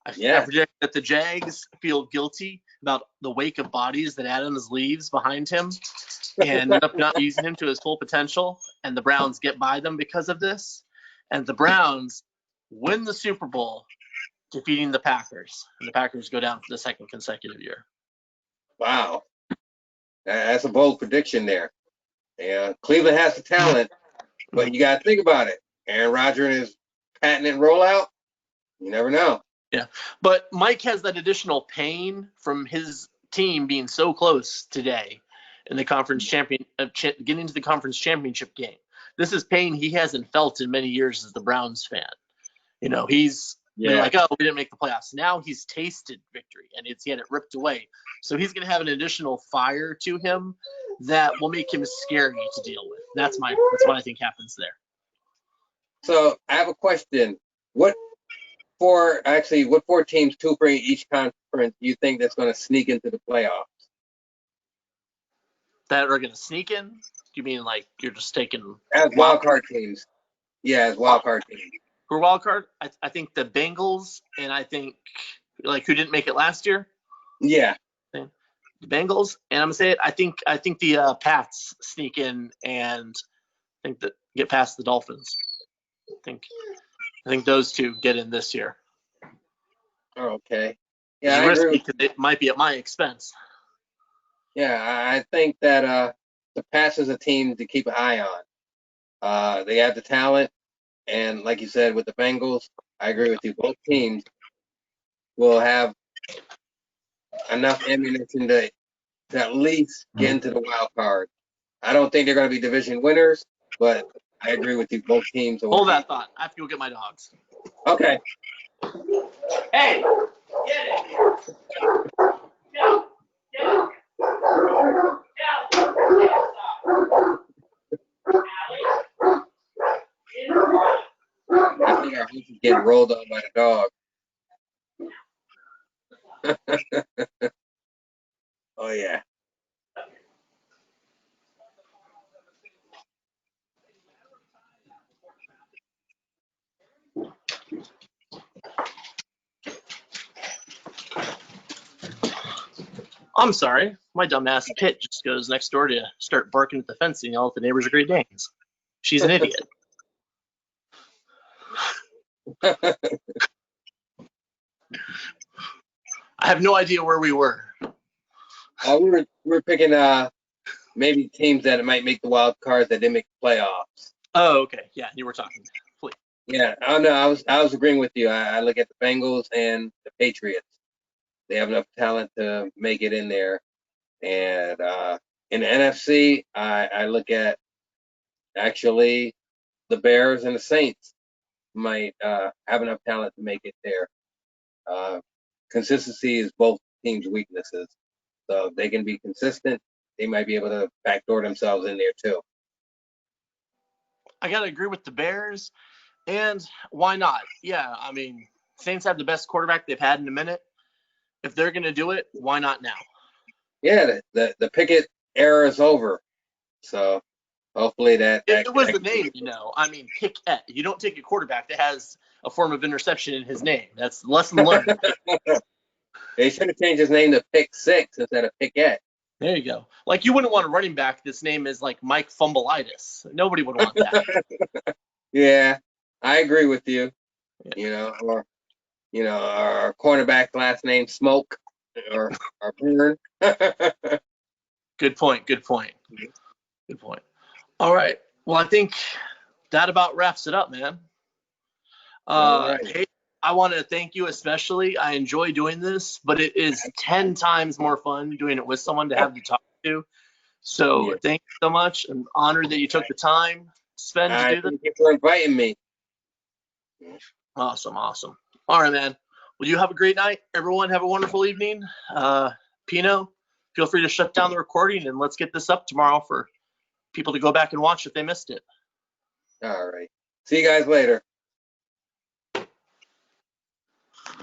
I predict that the Jags feel guilty about the wake of bodies that Adams leaves behind him and end up not using him to his full potential, and the Browns get by them because of this. And the Browns win the Super Bowl, defeating the Packers, and the Packers go down for the second consecutive year. Wow. That's a bold prediction there. Yeah, Cleveland has the talent, but you got to think about it. Aaron Rodgers and his patented rollout, you never know. Yeah, but Mike has that additional pain from his team being so close today in the conference getting to the conference championship game. This is pain he hasn't felt in many years as the Browns fan. You know, he's been like, oh, we didn't make the playoffs. Now he's tasted victory, and he had it ripped away. So he's going to have an additional fire to him that will make him scary to deal with. That's what I think happens there. So I have a question. What four teams, two for each conference, do you think that's going to sneak into the playoffs? That are going to sneak in? You mean like you're just taking as wild card teams? Yeah, as wild card teams. For wild card, I think the Bengals, and I think like who didn't make it last year? Yeah, the Bengals, and I'm gonna say it. I think the Pats sneak in and I think that get past the Dolphins. I think those two get in this year. Okay. Yeah, I agree. Because it might be at my expense. Yeah, I think that the Pats is a team to keep an eye on. They have the talent, and like you said, with the Bengals, I agree with you. Both teams will have enough ammunition to at least get into the wild card. I don't think they're going to be division winners, but I agree with you. Both teams. Hold that thought. I have to go get my dogs. Okay. Hey, get in here. Go. Get I think our house is getting rolled on by the dog. Oh, yeah. I'm sorry. My dumbass Pit just goes next door to start barking at the fence and yell at the neighbors are Great Danes. She's an idiot. I have no idea where we were. We were picking maybe teams that might make the wild cards that didn't make the playoffs. Oh, okay. Yeah, you were talking. Please. Yeah, I know. I was agreeing with you. I look at the Bengals and the Patriots. They have enough talent to make it in there. And in the NFC, I look at actually the Bears and the Saints might have enough talent to make it there. Consistency is both teams' weaknesses. So if they can be consistent, they might be able to backdoor themselves in there too. I got to agree with the Bears. And why not? Yeah, I mean, Saints have the best quarterback they've had in a minute. If they're going to do it, why not now? Yeah, the Pickett era is over. So hopefully that it was the name, you know. I mean, Pickett. You don't take a quarterback that has a form of interception in his name. That's lesson learned. They should have changed his name to Pick Six instead of Pickett. There you go. Like, you wouldn't want a running back. This name is like Mike Fumbleitis. Nobody would want that. Yeah, I agree with you. Yeah. Our cornerback last name Smoke or Burn. Good point. All right. Well, I think that about wraps it up, man. Right. Hey, I want to thank you especially. I enjoy doing this, but it is 10 times more fun doing it with someone to have to talk to. So thank you so much. I'm honored that you took the time to spend to do this. Thank you for inviting me. Awesome. All right, man. Well, you have a great night. Everyone have a wonderful evening. Pino, feel free to shut down the recording and let's get this up tomorrow for people to go back and watch if they missed it. All right. See you guys later.